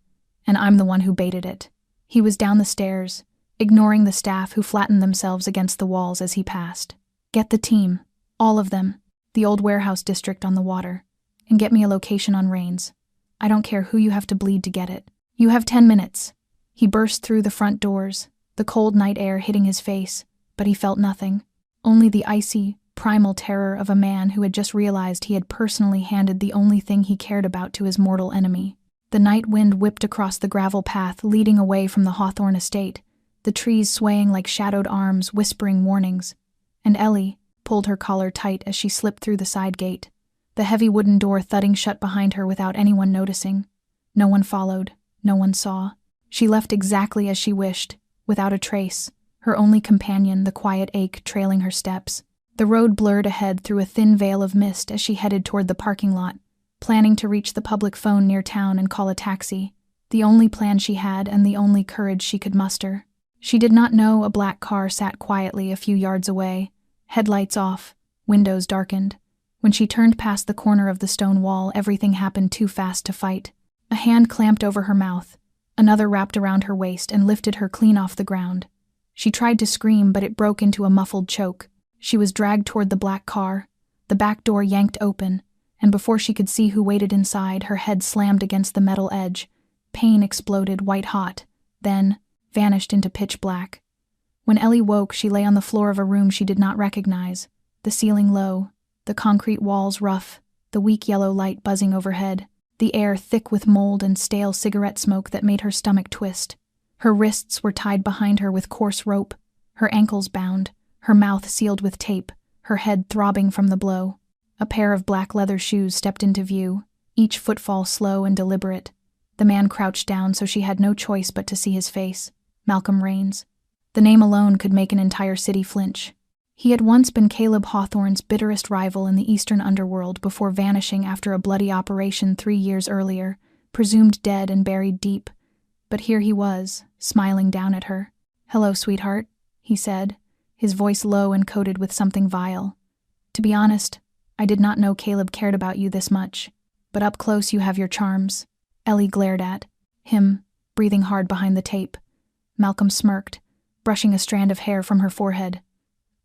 and I'm the one who baited it." He was down the stairs, ignoring the staff who flattened themselves against the walls as he passed. "Get the team, all of them, the old warehouse district on the water, and get me a location on Raines. I don't care who you have to bleed to get it. You have 10 minutes. He burst through the front doors, the cold night air hitting his face, but he felt nothing, only the icy, primal terror of a man who had just realized he had personally handed the only thing he cared about to his mortal enemy. The night wind whipped across the gravel path leading away from the Hawthorne estate, the trees swaying like shadowed arms whispering warnings, and Ellie pulled her collar tight as she slipped through the side gate, the heavy wooden door thudding shut behind her without anyone noticing. No one followed, no one saw. She left exactly as she wished, without a trace, her only companion, the quiet ache, trailing her steps. The road blurred ahead through a thin veil of mist as she headed toward the parking lot, planning to reach the public phone near town and call a taxi, the only plan she had and the only courage she could muster. She did not know a black car sat quietly a few yards away, headlights off, windows darkened. When she turned past the corner of the stone wall, everything happened too fast to fight. A hand clamped over her mouth, Another wrapped around her waist and lifted her clean off the ground. She tried to scream, but it broke into a muffled choke. She was dragged toward the black car, the back door yanked open, and before she could see who waited inside, her head slammed against the metal edge. Pain exploded white-hot, then vanished into pitch black. When Ellie woke, she lay on the floor of a room she did not recognize, the ceiling low, the concrete walls rough, the weak yellow light buzzing overhead, the air thick with mold and stale cigarette smoke that made her stomach twist. Her wrists were tied behind her with coarse rope, her ankles bound, her mouth sealed with tape, her head throbbing from the blow. A pair of black leather shoes stepped into view, each footfall slow and deliberate. The man crouched down, so she had no choice but to see his face. Malcolm Rains. The name alone could make an entire city flinch. He had once been Caleb Hawthorne's bitterest rival in the eastern underworld before vanishing after a bloody operation 3 years earlier, presumed dead and buried deep. But here he was, smiling down at her. "Hello, sweetheart," he said, his voice low and coated with something vile. "To be honest, I did not know Caleb cared about you this much, but up close you have your charms." Ellie glared at him, breathing hard behind the tape. Malcolm smirked, brushing a strand of hair from her forehead.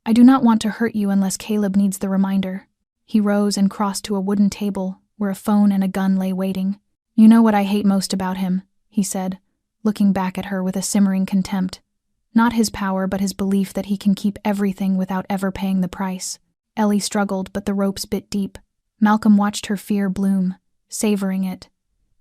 "I do not want to hurt you unless Caleb needs the reminder." He rose and crossed to a wooden table where a phone and a gun lay waiting. "You know what I hate most about him," he said, looking back at her with a simmering contempt. Not his power, but his belief that he can keep everything without ever paying the price. Ellie struggled, but the ropes bit deep. Malcolm watched her fear bloom, savoring it.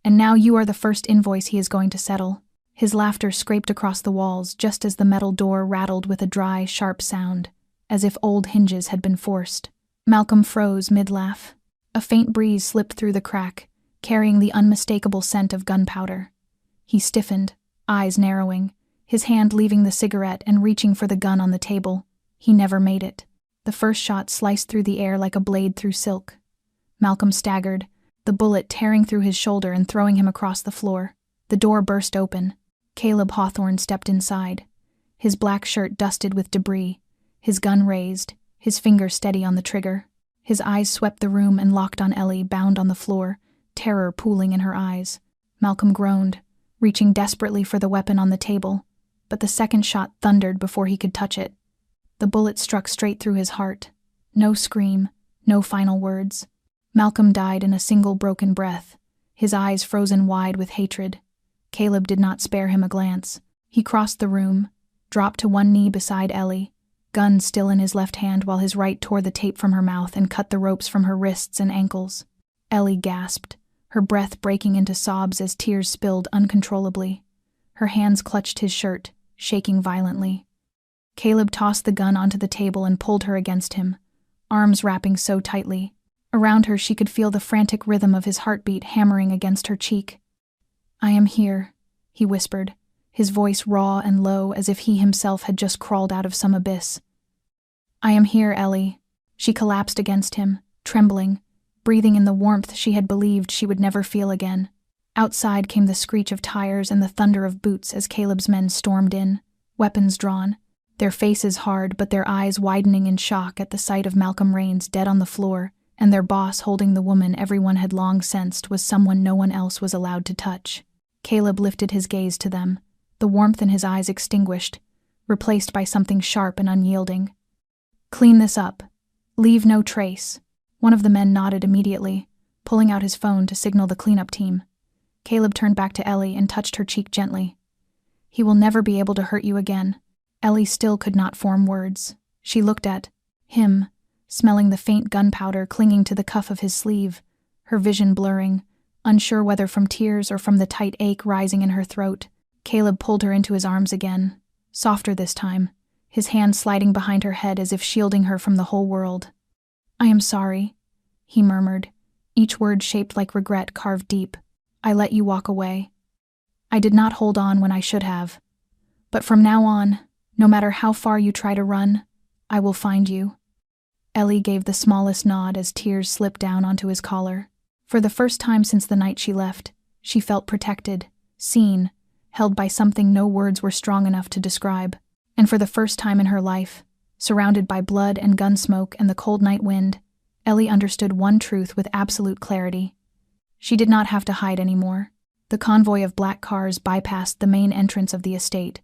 "And now you are the first invoice he is going to settle." His laughter scraped across the walls just as the metal door rattled with a dry, sharp sound, as if old hinges had been forced. Malcolm froze mid-laugh. A faint breeze slipped through the crack, carrying the unmistakable scent of gunpowder. He stiffened, eyes narrowing, his hand leaving the cigarette and reaching for the gun on the table. He never made it. The first shot sliced through the air like a blade through silk. Malcolm staggered, the bullet tearing through his shoulder and throwing him across the floor. The door burst open. Caleb Hawthorne stepped inside, his black shirt dusted with debris, his gun raised, his finger steady on the trigger. His eyes swept the room and locked on Ellie, bound on the floor, terror pooling in her eyes. Malcolm groaned, reaching desperately for the weapon on the table, but the second shot thundered before he could touch it. The bullet struck straight through his heart. No scream, no final words. Malcolm died in a single broken breath, his eyes frozen wide with hatred. Caleb did not spare him a glance. He crossed the room, dropped to one knee beside Ellie, gun still in his left hand while his right tore the tape from her mouth and cut the ropes from her wrists and ankles. Ellie gasped, her breath breaking into sobs as tears spilled uncontrollably. Her hands clutched his shirt, shaking violently. Caleb tossed the gun onto the table and pulled her against him, arms wrapping so tightly. Around her she could feel the frantic rhythm of his heartbeat hammering against her cheek. "I am here," he whispered, his voice raw and low as if he himself had just crawled out of some abyss. "I am here, Ellie." She collapsed against him, trembling, breathing in the warmth she had believed she would never feel again. Outside came the screech of tires and the thunder of boots as Caleb's men stormed in, weapons drawn, their faces hard but their eyes widening in shock at the sight of Malcolm Rains dead on the floor, and their boss holding the woman everyone had long sensed was someone no one else was allowed to touch. Caleb lifted his gaze to them, the warmth in his eyes extinguished, replaced by something sharp and unyielding. "Clean this up. Leave no trace." One of the men nodded immediately, pulling out his phone to signal the cleanup team. Caleb turned back to Ellie and touched her cheek gently. "He will never be able to hurt you again." Ellie still could not form words. She looked at him, smelling the faint gunpowder clinging to the cuff of his sleeve, her vision blurring, unsure whether from tears or from the tight ache rising in her throat. Caleb pulled her into his arms again, softer this time, his hand sliding behind her head as if shielding her from the whole world. "I am sorry," he murmured, each word shaped like regret carved deep. "I let you walk away. I did not hold on when I should have. But from now on, no matter how far you try to run, I will find you." Ellie gave the smallest nod as tears slipped down onto his collar. For the first time since the night she left, she felt protected, seen, held by something no words were strong enough to describe. And for the first time in her life, surrounded by blood and gun smoke and the cold night wind, Ellie understood one truth with absolute clarity. She did not have to hide anymore. The convoy of black cars bypassed the main entrance of the estate.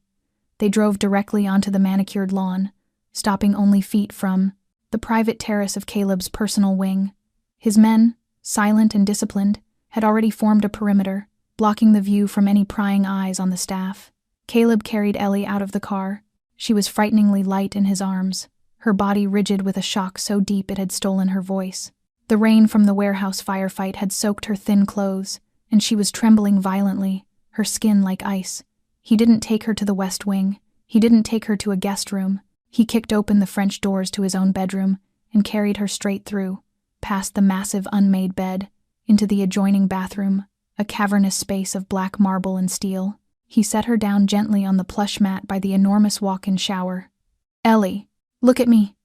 They drove directly onto the manicured lawn, stopping only feet from the private terrace of Caleb's personal wing. His men, silent and disciplined, had already formed a perimeter, blocking the view from any prying eyes on the staff. Caleb carried Ellie out of the car. She was frighteningly light in his arms, her body rigid with a shock so deep it had stolen her voice. The rain from the warehouse firefight had soaked her thin clothes, and she was trembling violently, her skin like ice. He didn't take her to the West Wing. He didn't take her to a guest room. He kicked open the French doors to his own bedroom and carried her straight through, past the massive unmade bed, into the adjoining bathroom, a cavernous space of black marble and steel. He set her down gently on the plush mat by the enormous walk-in shower. "Ellie, look at me."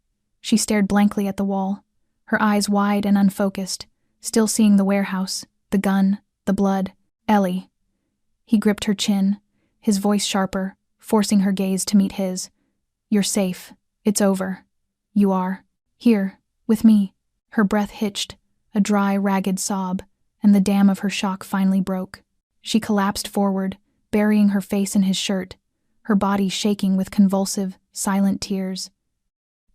She stared blankly at the wall, her eyes wide and unfocused, still seeing the warehouse, the gun, the blood. "Ellie." He gripped her chin, his voice sharper, forcing her gaze to meet his. "You're safe. It's over. You are. Here, with me." Her breath hitched, a dry, ragged sob, and the dam of her shock finally broke. She collapsed forward, burying her face in his shirt, her body shaking with convulsive, silent tears.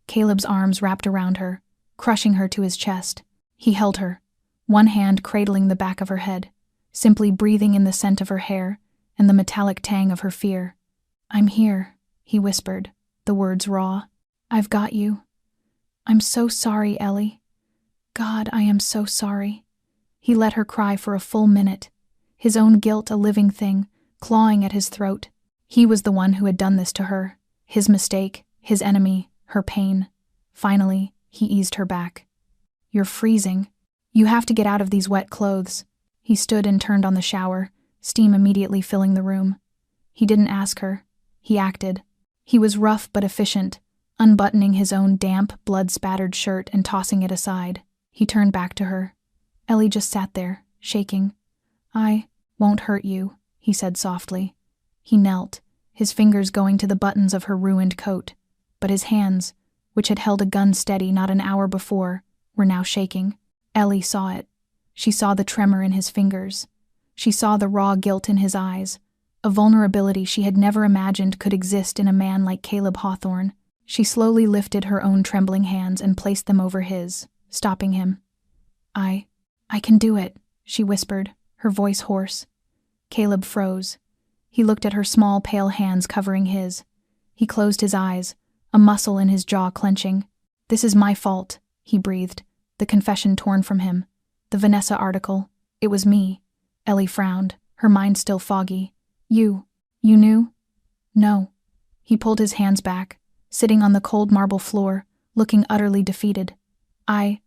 Caleb's arms wrapped around her, crushing her to his chest. He held her, one hand cradling the back of her head, simply breathing in the scent of her hair and the metallic tang of her fear. "I'm here," he whispered, the words raw. "I've got you. I'm so sorry, Ellie. God, I am so sorry." He let her cry for a full minute, his own guilt a living thing, clawing at his throat. He was the one who had done this to her, his mistake, his enemy, her pain. Finally, he eased her back. "You're freezing. You have to get out of these wet clothes." He stood and turned on the shower, steam immediately filling the room. He didn't ask her. He acted. He was rough but efficient, unbuttoning his own damp, blood-spattered shirt and tossing it aside. He turned back to her. Ellie just sat there, shaking. "I won't hurt you," he said softly. He knelt, his fingers going to the buttons of her ruined coat, but his hands, which had held a gun steady not an hour before, were now shaking. Ellie saw it. She saw the tremor in his fingers. She saw the raw guilt in his eyes, a vulnerability she had never imagined could exist in a man like Caleb Hawthorne. She slowly lifted her own trembling hands and placed them over his, stopping him. I can do it," she whispered, her voice hoarse. Caleb froze. He looked at her small, pale hands covering his. He closed his eyes, a muscle in his jaw clenching. "This is my fault," he breathed, the confession torn from him. "The Vanessa article. It was me." Ellie frowned, her mind still foggy. You knew?" "No." He pulled his hands back, sitting on the cold marble floor, looking utterly defeated. I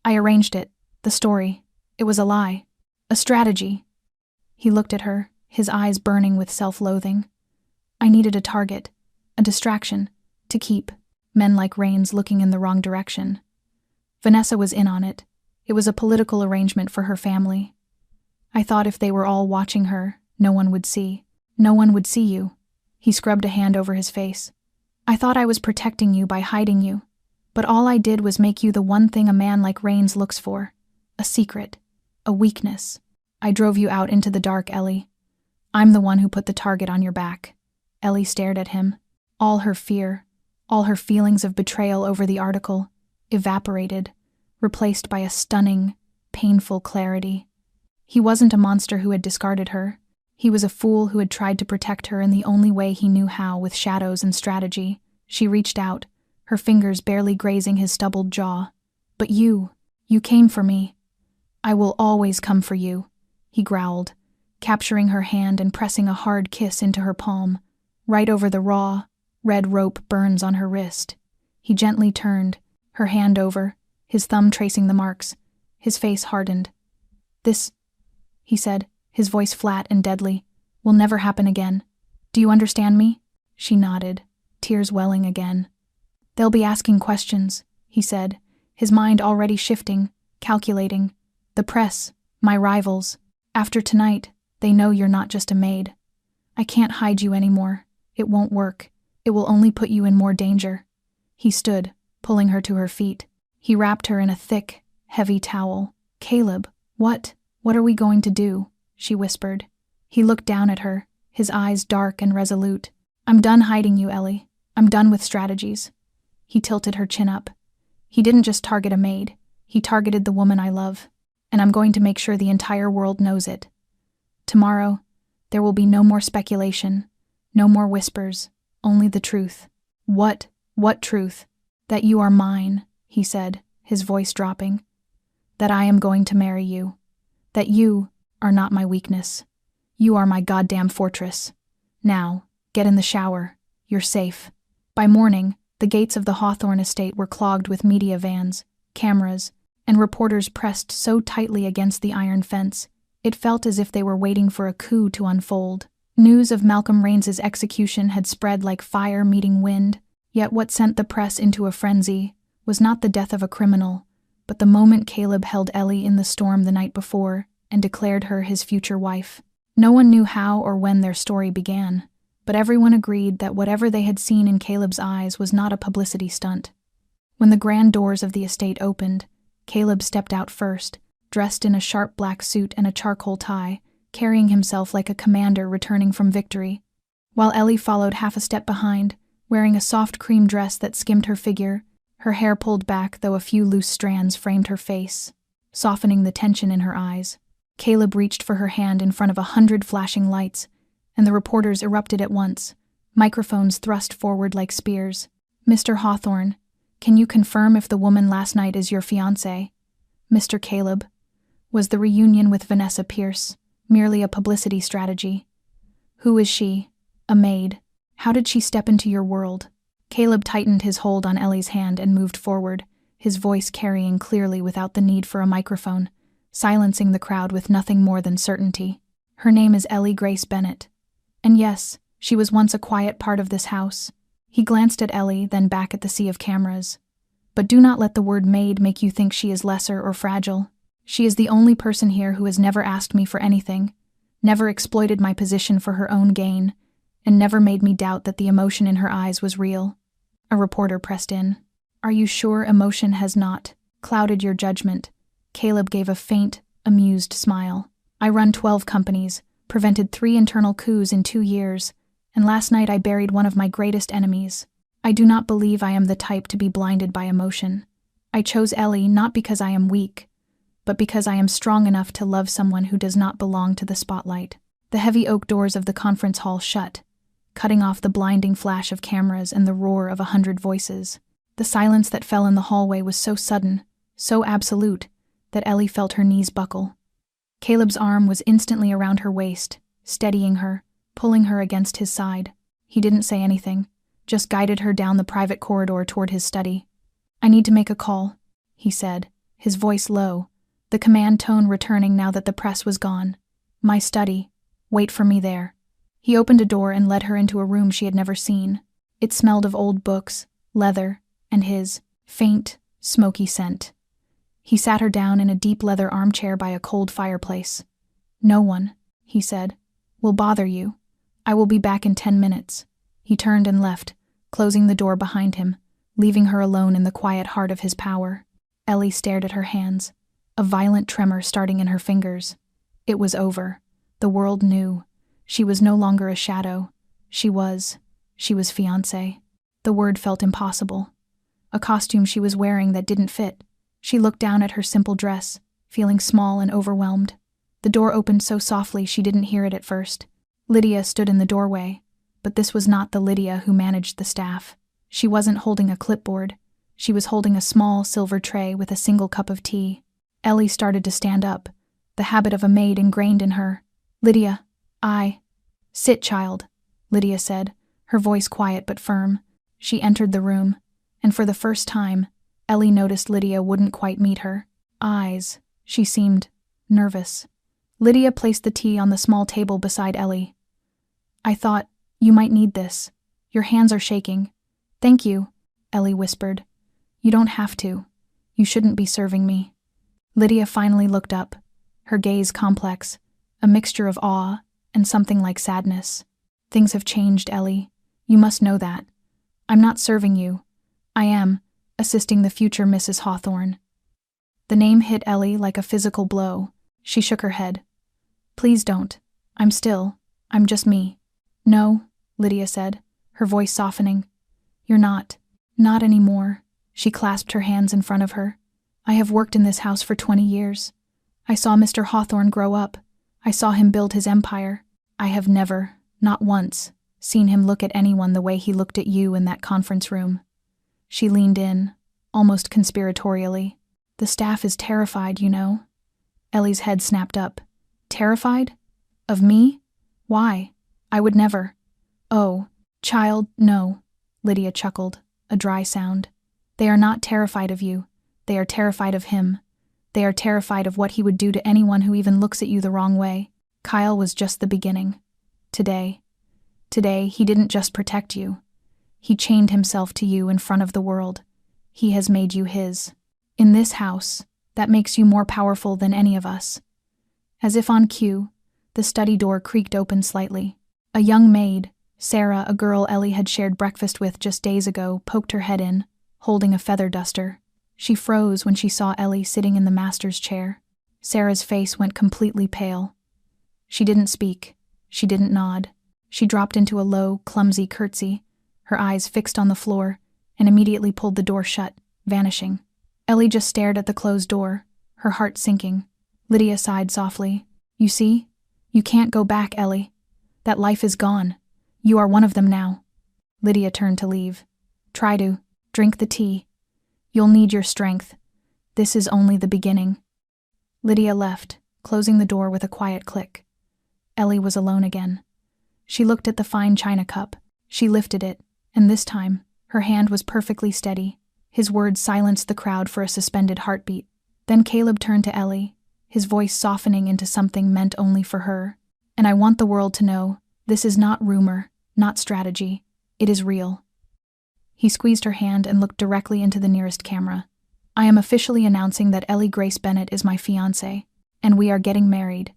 arranged it, the story. It was a lie. A strategy." He looked at her, his eyes burning with self-loathing. "I needed a target, a distraction, to keep men like Rains looking in the wrong direction. Vanessa was in on it. It was a political arrangement for her family. I thought if they were all watching her, no one would see. No one would see you." He scrubbed a hand over his face. "I thought I was protecting you by hiding you, but all I did was make you the one thing a man like Rains looks for. A secret. A weakness. I drove you out into the dark, Ellie. I'm the one who put the target on your back." Ellie stared at him. All her fear, all her feelings of betrayal over the article, evaporated, replaced by a stunning, painful clarity. He wasn't a monster who had discarded her. He was a fool who had tried to protect her in the only way he knew how, with shadows and strategy. She reached out, her fingers barely grazing his stubbled jaw. "But you came for me." "I will always come for you," he growled, capturing her hand and pressing a hard kiss into her palm, right over the raw, red rope burns on her wrist. He gently turned, her hand over, his thumb tracing the marks. His face hardened. "This," he said, his voice flat and deadly, "will never happen again. Do you understand me?" She nodded, tears welling again. "They'll be asking questions," he said, his mind already shifting, calculating. "The press, my rivals. After tonight, they know you're not just a maid. I can't hide you anymore. It won't work. It will only put you in more danger." He stood, pulling her to her feet. He wrapped her in a thick, heavy towel. "Caleb, what are we going to do?" she whispered. He looked down at her, his eyes dark and resolute. I'm done hiding you, Ellie. I'm done with strategies. He tilted her chin up. He didn't just target a maid. He targeted the woman I love. And I'm going to make sure the entire world knows it. Tomorrow, there will be no more speculation, no more whispers, only the truth. What truth? That you are mine, he said, his voice dropping. That I am going to marry you. That you are not my weakness. You are my goddamn fortress. Now, get in the shower. You're safe. By morning, the gates of the Hawthorne estate were clogged with media vans, cameras, and reporters pressed so tightly against the iron fence, it felt as if they were waiting for a coup to unfold. News of Malcolm Raines's execution had spread like fire meeting wind, yet what sent the press into a frenzy was not the death of a criminal, but the moment Caleb held Ellie in the storm the night before and declared her his future wife. No one knew how or when their story began, but everyone agreed that whatever they had seen in Caleb's eyes was not a publicity stunt. When the grand doors of the estate opened, Caleb stepped out first, dressed in a sharp black suit and a charcoal tie, carrying himself like a commander returning from victory, while Ellie followed half a step behind, wearing a soft cream dress that skimmed her figure, her hair pulled back though a few loose strands framed her face, softening the tension in her eyes. Caleb reached for her hand in front of 100 flashing lights, and the reporters erupted at once, microphones thrust forward like spears. Mr. Hawthorne, can you confirm if the woman last night is your fiancé? Mr. Caleb, was the reunion with Vanessa Pierce merely a publicity strategy? Who is she? A maid. How did she step into your world? Caleb tightened his hold on Ellie's hand and moved forward, his voice carrying clearly without the need for a microphone, silencing the crowd with nothing more than certainty. Her name is Ellie Grace Bennett. And yes, she was once a quiet part of this house. He glanced at Ellie, then back at the sea of cameras. But do not let the word maid make you think she is lesser or fragile. She is the only person here who has never asked me for anything, never exploited my position for her own gain, and never made me doubt that the emotion in her eyes was real. A reporter pressed in. Are you sure emotion has not clouded your judgment? Caleb gave a faint, amused smile. I run 12 companies, prevented 3 internal coups in 2 years, and last night I buried one of my greatest enemies. I do not believe I am the type to be blinded by emotion. I chose Ellie not because I am weak, but because I am strong enough to love someone who does not belong to the spotlight. The heavy oak doors of the conference hall shut, cutting off the blinding flash of cameras and the roar of 100 voices. The silence that fell in the hallway was so sudden, so absolute, that Ellie felt her knees buckle. Caleb's arm was instantly around her waist, steadying her, pulling her against his side. He didn't say anything, just guided her down the private corridor toward his study. I need to make a call, he said, his voice low, the command tone returning now that the press was gone. My study. Wait for me there. He opened a door and led her into a room she had never seen. It smelled of old books, leather, and his faint, smoky scent. He sat her down in a deep leather armchair by a cold fireplace. No one, he said, will bother you. I will be back in 10 minutes. He turned and left, closing the door behind him, leaving her alone in the quiet heart of his power. Ellie stared at her hands, a violent tremor starting in her fingers. It was over. The world knew. She was no longer a shadow. She was fiancé. The word felt impossible. A costume she was wearing that didn't fit. She looked down at her simple dress, feeling small and overwhelmed. The door opened so softly she didn't hear it at first. Lydia stood in the doorway, but this was not the Lydia who managed the staff. She wasn't holding a clipboard. She was holding a small silver tray with a single cup of tea. Ellie started to stand up, the habit of a maid ingrained in her. Lydia, Sit, child, Lydia said, her voice quiet but firm. She entered the room, and for the first time, Ellie noticed Lydia wouldn't quite meet her eyes. She seemed nervous. Lydia placed the tea on the small table beside Ellie. I thought, you might need this. Your hands are shaking. Thank you, Ellie whispered. You don't have to. You shouldn't be serving me. Lydia finally looked up, her gaze complex, a mixture of awe and something like sadness. Things have changed, Ellie. You must know that. I'm not serving you. I am assisting the future Mrs. Hawthorne. The name hit Ellie like a physical blow. She shook her head. Please don't. I'm just me. No, Lydia said, her voice softening. You're not. Not anymore. She clasped her hands in front of her. I have worked in this house for 20 years. I saw Mr. Hawthorne grow up. I saw him build his empire. I have never, not once, seen him look at anyone the way he looked at you in that conference room. She leaned in, almost conspiratorially. The staff is terrified, you know. Ellie's head snapped up. Terrified? Of me? Why? I would never. Oh, child, no. Lydia chuckled, a dry sound. They are not terrified of you. They are terrified of him. They are terrified of what he would do to anyone who even looks at you the wrong way. Kyle was just the beginning. Today, he didn't just protect you. He chained himself to you in front of the world. He has made you his. In this house, that makes you more powerful than any of us. As if on cue, the study door creaked open slightly. A young maid, Sarah, a girl Ellie had shared breakfast with just days ago, poked her head in, holding a feather duster. She froze when she saw Ellie sitting in the master's chair. Sarah's face went completely pale. She didn't speak. She didn't nod. She dropped into a low, clumsy curtsy, her eyes fixed on the floor, and immediately pulled the door shut, vanishing. Ellie just stared at the closed door, her heart sinking. Lydia sighed softly. You see? You can't go back, Ellie. That life is gone. You are one of them now. Lydia turned to leave. Try to. Drink the tea. You'll need your strength. This is only the beginning. Lydia left, closing the door with a quiet click. Ellie was alone again. She looked at the fine china cup. She lifted it, and this time, her hand was perfectly steady. His words silenced the crowd for a suspended heartbeat. Then Caleb turned to Ellie, his voice softening into something meant only for her. And I want the world to know, this is not rumor, not strategy. It is real. He squeezed her hand and looked directly into the nearest camera. I am officially announcing that Ellie Grace Bennett is my fiancée, and we are getting married.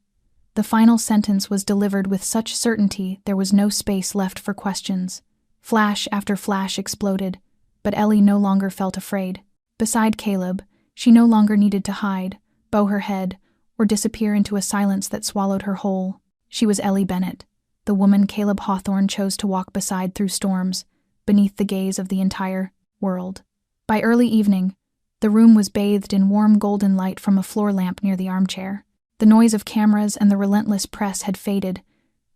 The final sentence was delivered with such certainty there was no space left for questions. Flash after flash exploded, but Ellie no longer felt afraid. Beside Caleb, she no longer needed to hide, bow her head, or disappear into a silence that swallowed her whole. She was Ellie Bennett, the woman Caleb Hawthorne chose to walk beside through storms, beneath the gaze of the entire world. By early evening, the room was bathed in warm golden light from a floor lamp near the armchair. The noise of cameras and the relentless press had faded,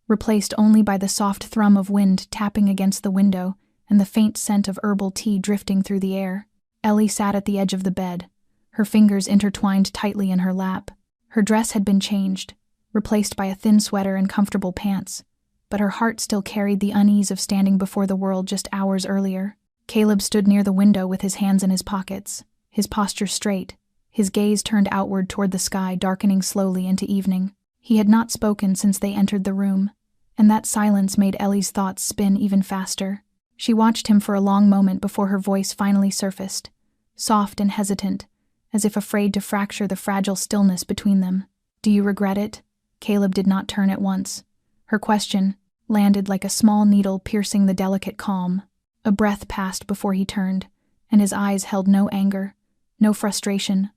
replaced only by the soft thrum of wind tapping against the window and the faint scent of herbal tea drifting through the air. Ellie sat at the edge of the bed, her fingers intertwined tightly in her lap. Her dress had been changed, replaced by a thin sweater and comfortable pants, but her heart still carried the unease of standing before the world just hours earlier. Caleb stood near the window with his hands in his pockets, his posture straight, his gaze turned outward toward the sky darkening slowly into evening. He had not spoken since they entered the room, and that silence made Ellie's thoughts spin even faster. She watched him for a long moment before her voice finally surfaced, soft and hesitant, as if afraid to fracture the fragile stillness between them. Do you regret it? Caleb did not turn at once. Her question landed like a small needle piercing the delicate calm. A breath passed before he turned, and his eyes held no anger, no frustration,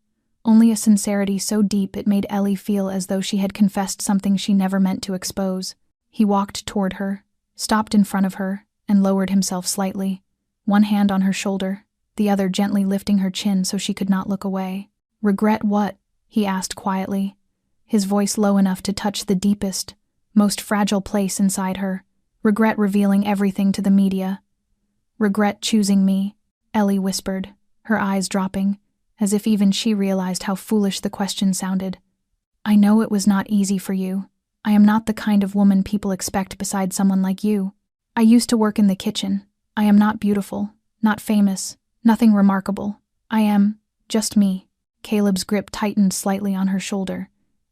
only a sincerity so deep it made Ellie feel as though she had confessed something she never meant to expose. He walked toward her, stopped in front of her, and lowered himself slightly, one hand on her shoulder, the other gently lifting her chin so she could not look away. Regret what? He asked quietly, his voice low enough to touch the deepest, most fragile place inside her. Regret revealing everything to the media. Regret choosing me, Ellie whispered, her eyes dropping, as if even she realized how foolish the question sounded. I know it was not easy for you. I am not the kind of woman people expect beside someone like you. I used to work in the kitchen. I am not beautiful, not famous, nothing remarkable. I am just me. Caleb's grip tightened slightly on her shoulder,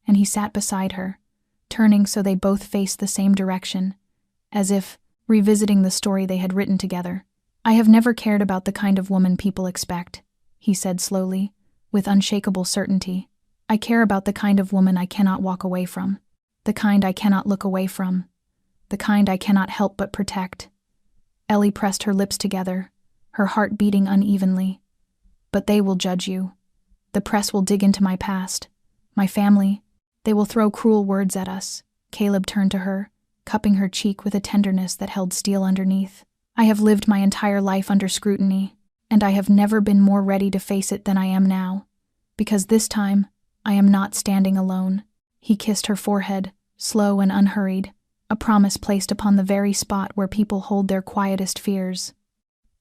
and he sat beside her, turning so they both faced the same direction, as if revisiting the story they had written together. I have never cared about the kind of woman people expect, he said slowly, with unshakable certainty. I care about the kind of woman I cannot walk away from, the kind I cannot look away from, the kind I cannot help but protect. Ellie pressed her lips together, her heart beating unevenly. But they will judge you. The press will dig into my past, my family. They will throw cruel words at us. Caleb turned to her, cupping her cheek with a tenderness that held steel underneath. I have lived my entire life under scrutiny, and I have never been more ready to face it than I am now, because this time, I am not standing alone. He kissed her forehead, slow and unhurried, a promise placed upon the very spot where people hold their quietest fears.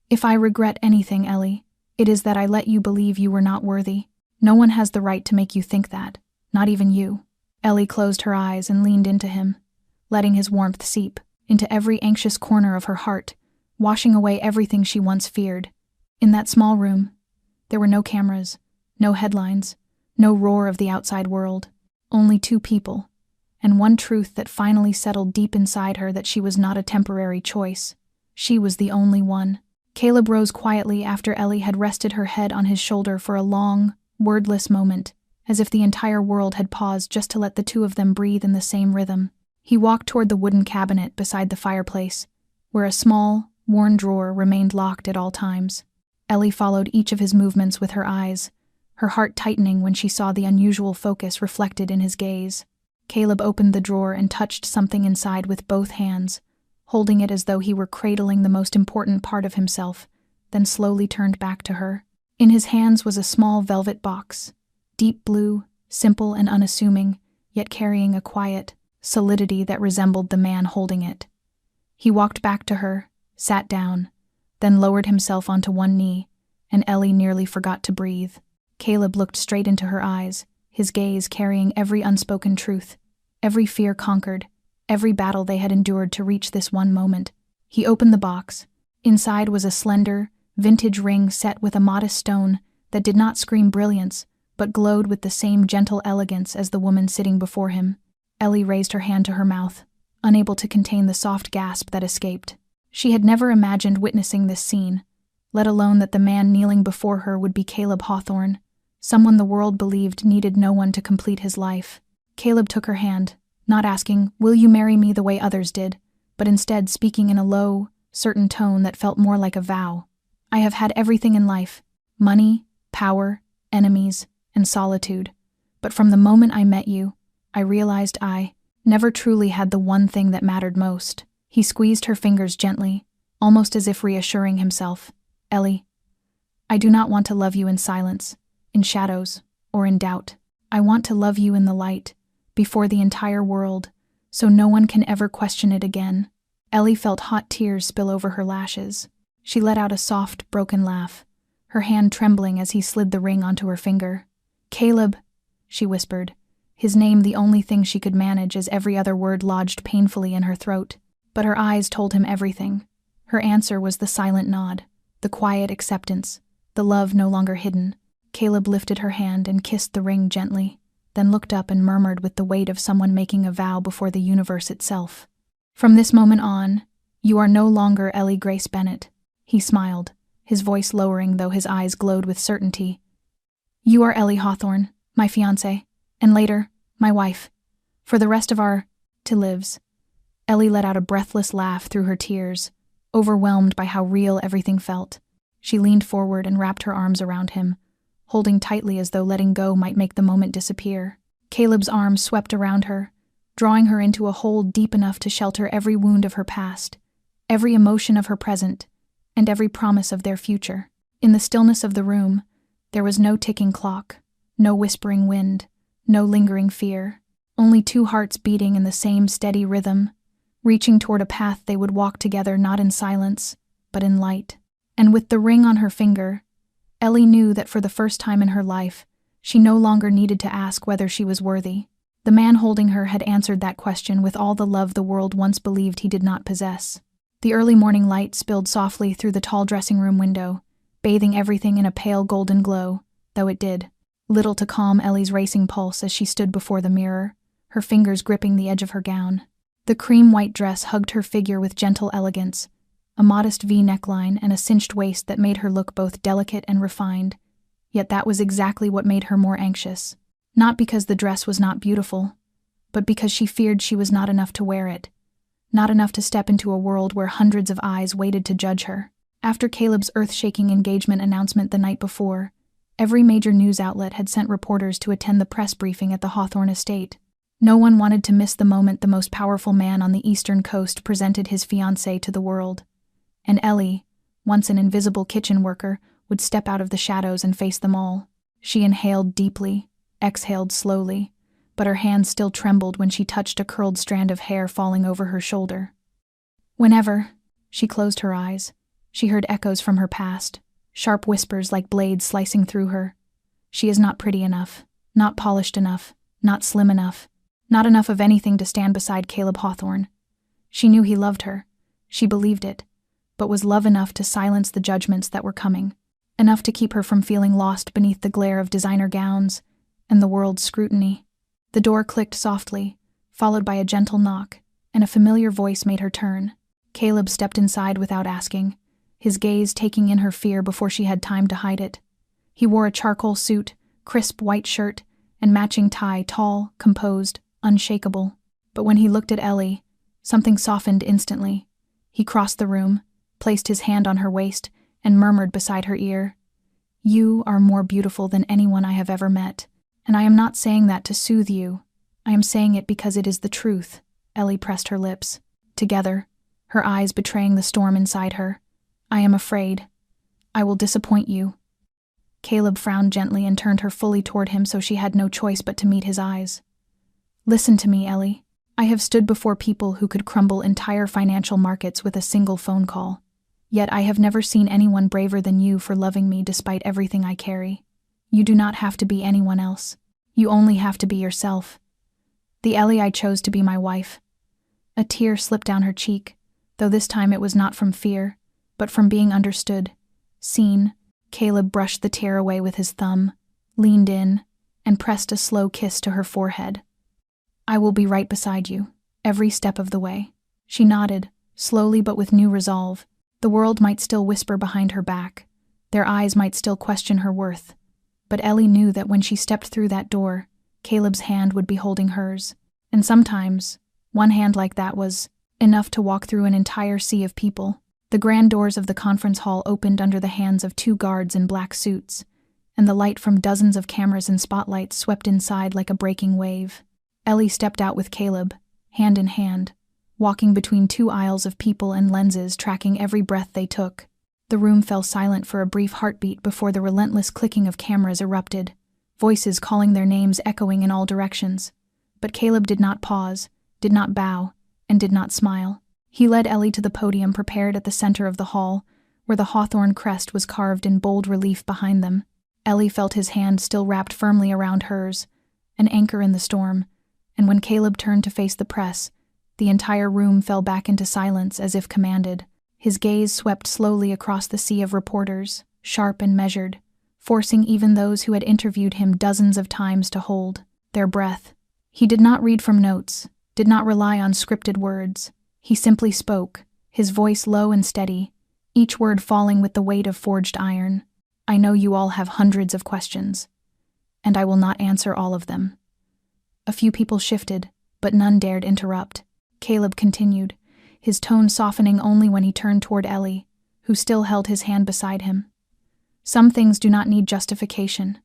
If I regret anything, Ellie, it is that I let you believe you were not worthy. No one has the right to make you think that, not even you. Ellie closed her eyes and leaned into him, letting his warmth seep into every anxious corner of her heart, washing away everything she once feared. In that small room, there were no cameras, no headlines, no roar of the outside world, only two people, and one truth that finally settled deep inside her, that she was not a temporary choice. She was the only one. Caleb rose quietly after Ellie had rested her head on his shoulder for a long, wordless moment, as if the entire world had paused just to let the two of them breathe in the same rhythm. He walked toward the wooden cabinet beside the fireplace, where a small, worn drawer remained locked at all times. Ellie followed each of his movements with her eyes, her heart tightening when she saw the unusual focus reflected in his gaze. Caleb opened the drawer and touched something inside with both hands, holding it as though he were cradling the most important part of himself, then slowly turned back to her. In his hands was a small velvet box, deep blue, simple and unassuming, yet carrying a quiet solidity that resembled the man holding it. He walked back to her, sat down, then lowered himself onto one knee, and Ellie nearly forgot to breathe. Caleb looked straight into her eyes, his gaze carrying every unspoken truth, every fear conquered, every battle they had endured to reach this one moment. He opened the box. Inside was a slender, vintage ring set with a modest stone that did not scream brilliance, but glowed with the same gentle elegance as the woman sitting before him. Ellie raised her hand to her mouth, unable to contain the soft gasp that escaped. She had never imagined witnessing this scene, let alone that the man kneeling before her would be Caleb Hawthorne, someone the world believed needed no one to complete his life. Caleb took her hand, not asking, "Will you marry me?" the way others did, but instead speaking in a low, certain tone that felt more like a vow. "I have had everything in life: money, power, enemies, and solitude. But from the moment I met you, I realized I never truly had the one thing that mattered most." He squeezed her fingers gently, almost as if reassuring himself. "Ellie, I do not want to love you in silence, in shadows, or in doubt. I want to love you in the light, before the entire world, so no one can ever question it again." Ellie felt hot tears spill over her lashes. She let out a soft, broken laugh, her hand trembling as he slid the ring onto her finger. "Caleb," she whispered, his name the only thing she could manage as every other word lodged painfully in her throat. But her eyes told him everything. Her answer was the silent nod, the quiet acceptance, the love no longer hidden. Caleb lifted her hand and kissed the ring gently, then looked up and murmured with the weight of someone making a vow before the universe itself. "From this moment on, you are no longer Ellie Grace Bennett." He smiled, his voice lowering though his eyes glowed with certainty. "You are Ellie Hawthorne, my fiancé, and later, my wife, for the rest of our lives." Ellie let out a breathless laugh through her tears, overwhelmed by how real everything felt. She leaned forward and wrapped her arms around him, holding tightly as though letting go might make the moment disappear. Caleb's arms swept around her, drawing her into a hold deep enough to shelter every wound of her past, every emotion of her present, and every promise of their future. In the stillness of the room, there was no ticking clock, no whispering wind, no lingering fear, only two hearts beating in the same steady rhythm, reaching toward a path they would walk together not in silence, but in light. And with the ring on her finger, Ellie knew that for the first time in her life, she no longer needed to ask whether she was worthy. The man holding her had answered that question with all the love the world once believed he did not possess. The early morning light spilled softly through the tall dressing room window, bathing everything in a pale golden glow, though it did little to calm Ellie's racing pulse as she stood before the mirror, her fingers gripping the edge of her gown. The cream-white dress hugged her figure with gentle elegance, a modest V neckline and a cinched waist that made her look both delicate and refined, yet that was exactly what made her more anxious. Not because the dress was not beautiful, but because she feared she was not enough to wear it, not enough to step into a world where hundreds of eyes waited to judge her. After Caleb's earth-shaking engagement announcement the night before, every major news outlet had sent reporters to attend the press briefing at the Hawthorne estate. No one wanted to miss the moment the most powerful man on the eastern coast presented his fiancée to the world. And Ellie, once an invisible kitchen worker, would step out of the shadows and face them all. She inhaled deeply, exhaled slowly, but her hands still trembled when she touched a curled strand of hair falling over her shoulder. Whenever she closed her eyes, she heard echoes from her past, sharp whispers like blades slicing through her. She is not pretty enough, not polished enough, not slim enough, not enough of anything to stand beside Caleb Hawthorne. She knew he loved her. She believed it. But was love enough to silence the judgments that were coming? Enough to keep her from feeling lost beneath the glare of designer gowns and the world's scrutiny? The door clicked softly, followed by a gentle knock, and a familiar voice made her turn. Caleb stepped inside without asking, his gaze taking in her fear before she had time to hide it. He wore a charcoal suit, crisp white shirt, and matching tie, tall, composed, unshakable. But when he looked at Ellie, something softened instantly. He crossed the room, placed his hand on her waist, and murmured beside her ear, "You are more beautiful than anyone I have ever met, and I am not saying that to soothe you. I am saying it because it is the truth." Ellie pressed her lips together, her eyes betraying the storm inside her. "I am afraid. I will disappoint you." Caleb frowned gently and turned her fully toward him so she had no choice but to meet his eyes. "Listen to me, Ellie. I have stood before people who could crumble entire financial markets with a single phone call. Yet I have never seen anyone braver than you for loving me despite everything I carry. You do not have to be anyone else. You only have to be yourself. The Ellie I chose to be my wife." A tear slipped down her cheek, though this time it was not from fear, but from being understood, seen. Caleb brushed the tear away with his thumb, leaned in, and pressed a slow kiss to her forehead. "I will be right beside you, every step of the way." She nodded, slowly but with new resolve. The world might still whisper behind her back, their eyes might still question her worth, but Ellie knew that when she stepped through that door, Caleb's hand would be holding hers, and sometimes, one hand like that was enough to walk through an entire sea of people. The grand doors of the conference hall opened under the hands of 2 guards in black suits, and the light from dozens of cameras and spotlights swept inside like a breaking wave. Ellie stepped out with Caleb, hand in hand, walking between 2 aisles of people and lenses tracking every breath they took. The room fell silent for a brief heartbeat before the relentless clicking of cameras erupted, voices calling their names echoing in all directions. But Caleb did not pause, did not bow, and did not smile. He led Ellie to the podium prepared at the center of the hall, where the hawthorn crest was carved in bold relief behind them. Ellie felt his hand still wrapped firmly around hers, an anchor in the storm, and when Caleb turned to face the press, the entire room fell back into silence as if commanded. His gaze swept slowly across the sea of reporters, sharp and measured, forcing even those who had interviewed him dozens of times to hold their breath. He did not read from notes, did not rely on scripted words. He simply spoke, his voice low and steady, each word falling with the weight of forged iron. "I know you all have hundreds of questions, and I will not answer all of them." A few people shifted, but none dared interrupt. Caleb continued, his tone softening only when he turned toward Ellie, who still held his hand beside him. "Some things do not need justification.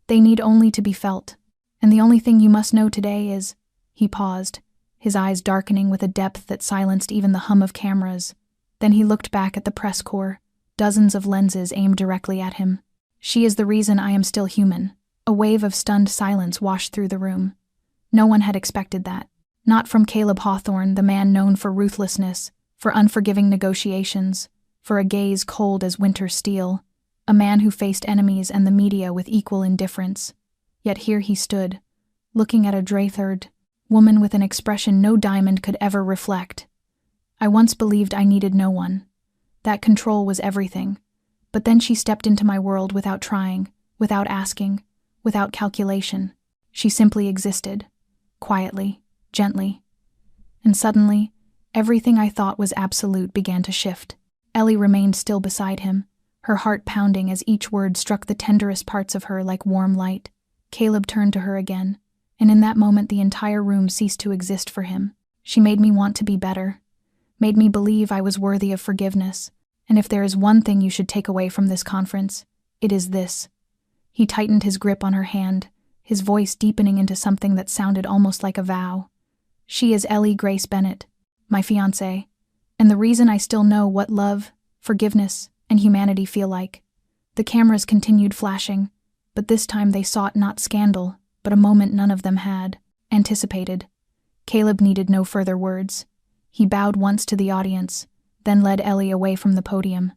They need only to be felt. And the only thing you must know today is—" He paused, his eyes darkening with a depth that silenced even the hum of cameras. Then he looked back at the press corps, dozens of lenses aimed directly at him. "She is the reason I am still human." A wave of stunned silence washed through the room. No one had expected that. Not from Caleb Hawthorne, the man known for ruthlessness, for unforgiving negotiations, for a gaze cold as winter steel, a man who faced enemies and the media with equal indifference. Yet here he stood, looking at a draped woman with an expression no diamond could ever reflect. "I once believed I needed no one. That control was everything. But then she stepped into my world without trying, without asking, without calculation. She simply existed, quietly, gently. And suddenly, everything I thought was absolute began to shift." Ellie remained still beside him, her heart pounding as each word struck the tenderest parts of her like warm light. Caleb turned to her again, and in that moment the entire room ceased to exist for him. "She made me want to be better, made me believe I was worthy of forgiveness, and if there is one thing you should take away from this conference, it is this." He tightened his grip on her hand, his voice deepening into something that sounded almost like a vow. "She is Ellie Grace Bennett, my fiancée, and the reason I still know what love, forgiveness, and humanity feel like." The cameras continued flashing, but this time they sought not scandal, but a moment none of them had anticipated. Caleb needed no further words. He bowed once to the audience, then led Ellie away from the podium.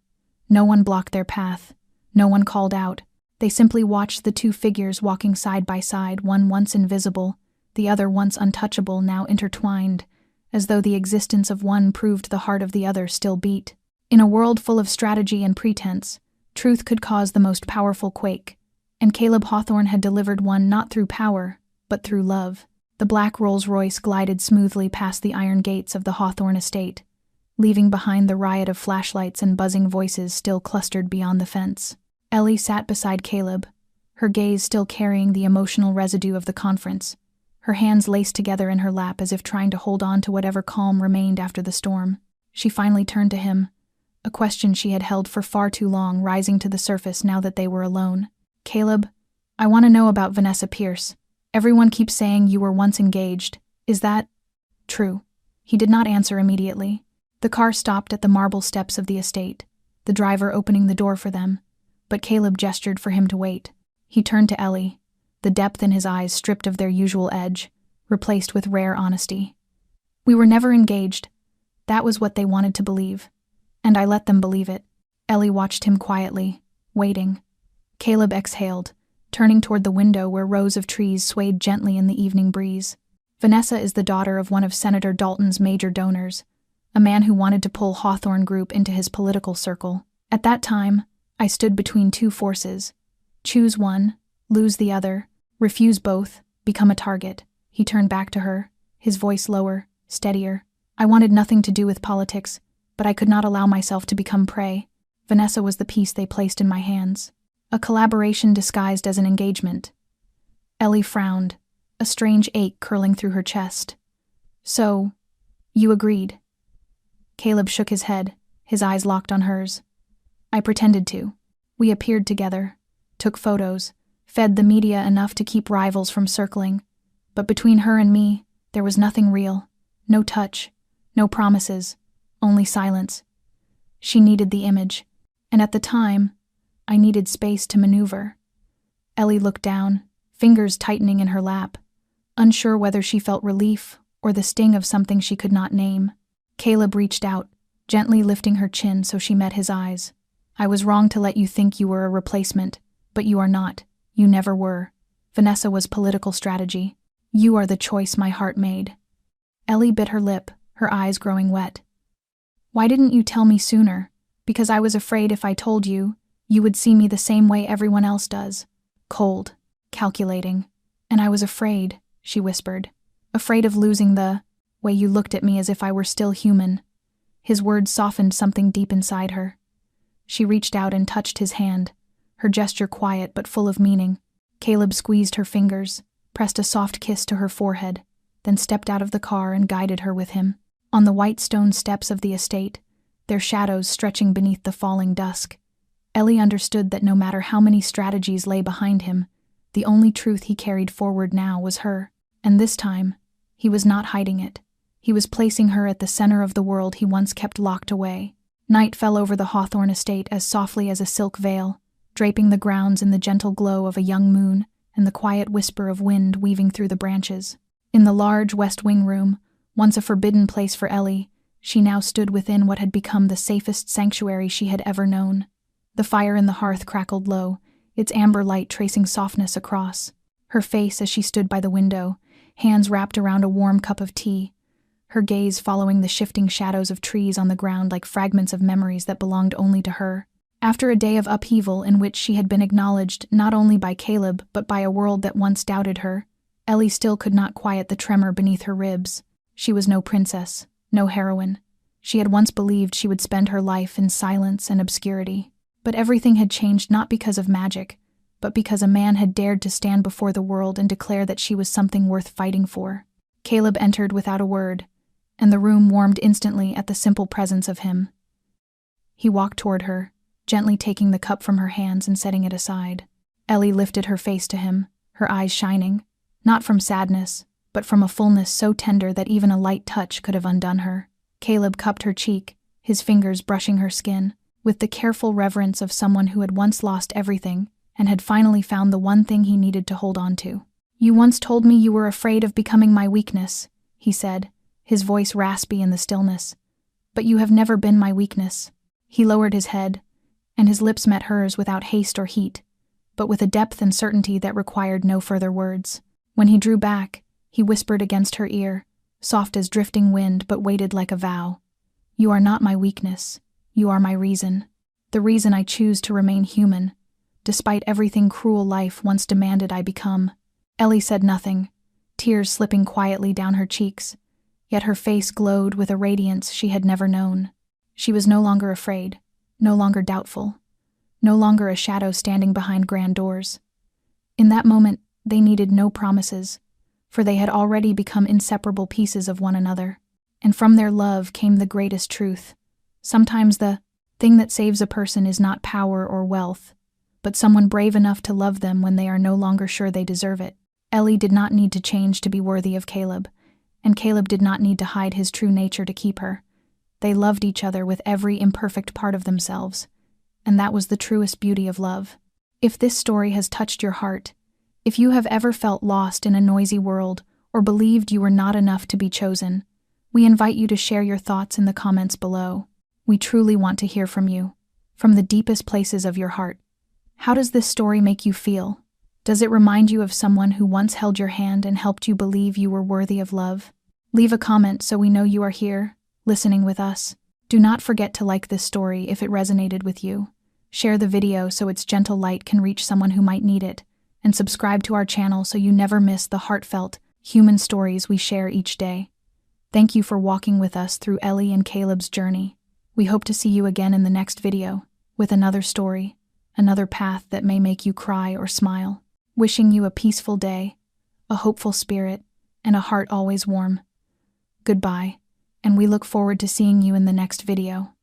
No one blocked their path. No one called out. They simply watched the two figures walking side by side, one once invisible, the other once untouchable, now intertwined, as though the existence of one proved the heart of the other still beat. In a world full of strategy and pretense, truth could cause the most powerful quake, and Caleb Hawthorne had delivered one not through power, but through love. The black Rolls-Royce glided smoothly past the iron gates of the Hawthorne estate, leaving behind the riot of flashlights and buzzing voices still clustered beyond the fence. Ellie sat beside Caleb, her gaze still carrying the emotional residue of the conference, her hands laced together in her lap as if trying to hold on to whatever calm remained after the storm. She finally turned to him, a question she had held for far too long rising to the surface now that they were alone. "Caleb, I want to know about Vanessa Pierce. Everyone keeps saying you were once engaged. Is that true?" He did not answer immediately. The car stopped at the marble steps of the estate, the driver opening the door for them, but Caleb gestured for him to wait. He turned to Ellie, the depth in his eyes stripped of their usual edge, replaced with rare honesty. "We were never engaged. That was what they wanted to believe, and I let them believe it." Ellie watched him quietly, waiting. Caleb exhaled, turning toward the window where rows of trees swayed gently in the evening breeze. "Vanessa is the daughter of one of Senator Dalton's major donors, a man who wanted to pull Hawthorne Group into his political circle. At that time, I stood between two forces. Choose one, lose the other, refuse both, become a target." He turned back to her, his voice lower, steadier. "I wanted nothing to do with politics, but I could not allow myself to become prey. Vanessa was the piece they placed in my hands. A collaboration disguised as an engagement." Ellie frowned, a strange ache curling through her chest. "So, you agreed?" Caleb shook his head, his eyes locked on hers. "I pretended to. We appeared together, took photos, fed the media enough to keep rivals from circling. But between her and me, there was nothing real. No touch, no promises, only silence. She needed the image, and at the time, I needed space to maneuver." Ellie looked down, fingers tightening in her lap, unsure whether she felt relief or the sting of something she could not name. Caleb reached out, gently lifting her chin so she met his eyes. "I was wrong to let you think you were a replacement, but you are not. You never were. Vanessa was political strategy. You are the choice my heart made." Ellie bit her lip, her eyes growing wet. "Why didn't you tell me sooner? Because I was afraid if I told you, you would see me the same way everyone else does. Cold, calculating. And I was afraid," she whispered. "Afraid of losing the way you looked at me as if I were still human." His words softened something deep inside her. She reached out and touched his hand, her gesture quiet but full of meaning. Caleb squeezed her fingers, pressed a soft kiss to her forehead, then stepped out of the car and guided her with him. On the white stone steps of the estate, their shadows stretching beneath the falling dusk, Ellie understood that no matter how many strategies lay behind him, the only truth he carried forward now was her. And this time, he was not hiding it. He was placing her at the center of the world he once kept locked away. Night fell over the Hawthorne estate as softly as a silk veil, draping the grounds in the gentle glow of a young moon and the quiet whisper of wind weaving through the branches. In the large West Wing room, once a forbidden place for Ellie, she now stood within what had become the safest sanctuary she had ever known. The fire in the hearth crackled low, its amber light tracing softness across. Her face as she stood by the window, hands wrapped around a warm cup of tea, her gaze following the shifting shadows of trees on the ground like fragments of memories that belonged only to her. After a day of upheaval in which she had been acknowledged not only by Caleb but by a world that once doubted her, Ellie still could not quiet the tremor beneath her ribs. She was no princess, no heroine. She had once believed she would spend her life in silence and obscurity. But everything had changed not because of magic, but because a man had dared to stand before the world and declare that she was something worth fighting for. Caleb entered without a word, and the room warmed instantly at the simple presence of him. He walked toward her, gently taking the cup from her hands and setting it aside. Ellie lifted her face to him, her eyes shining, not from sadness, but from a fullness so tender that even a light touch could have undone her. Caleb cupped her cheek, his fingers brushing her skin, with the careful reverence of someone who had once lost everything and had finally found the one thing he needed to hold on to. "You once told me you were afraid of becoming my weakness," he said, his voice raspy in the stillness. "But you have never been my weakness." He lowered his head, and his lips met hers without haste or heat, but with a depth and certainty that required no further words. When he drew back, he whispered against her ear, soft as drifting wind but weighted like a vow. "You are not my weakness. You are my reason. The reason I choose to remain human, despite everything cruel life once demanded I become." Ellie said nothing, tears slipping quietly down her cheeks, yet her face glowed with a radiance she had never known. She was no longer afraid, no longer doubtful, no longer a shadow standing behind grand doors. In that moment, they needed no promises, for they had already become inseparable pieces of one another. And from their love came the greatest truth. Sometimes the thing that saves a person is not power or wealth, but someone brave enough to love them when they are no longer sure they deserve it. Ellie did not need to change to be worthy of Caleb, and Caleb did not need to hide his true nature to keep her. They loved each other with every imperfect part of themselves, and that was the truest beauty of love. If this story has touched your heart, if you have ever felt lost in a noisy world or believed you were not enough to be chosen, we invite you to share your thoughts in the comments below. We truly want to hear from you, from the deepest places of your heart. How does this story make you feel? Does it remind you of someone who once held your hand and helped you believe you were worthy of love? Leave a comment so we know you are here, listening with us. Do not forget to like this story if it resonated with you. Share the video so its gentle light can reach someone who might need it, and subscribe to our channel so you never miss the heartfelt, human stories we share each day. Thank you for walking with us through Ellie and Caleb's journey. We hope to see you again in the next video, with another story, another path that may make you cry or smile. Wishing you a peaceful day, a hopeful spirit, and a heart always warm. Goodbye, and we look forward to seeing you in the next video.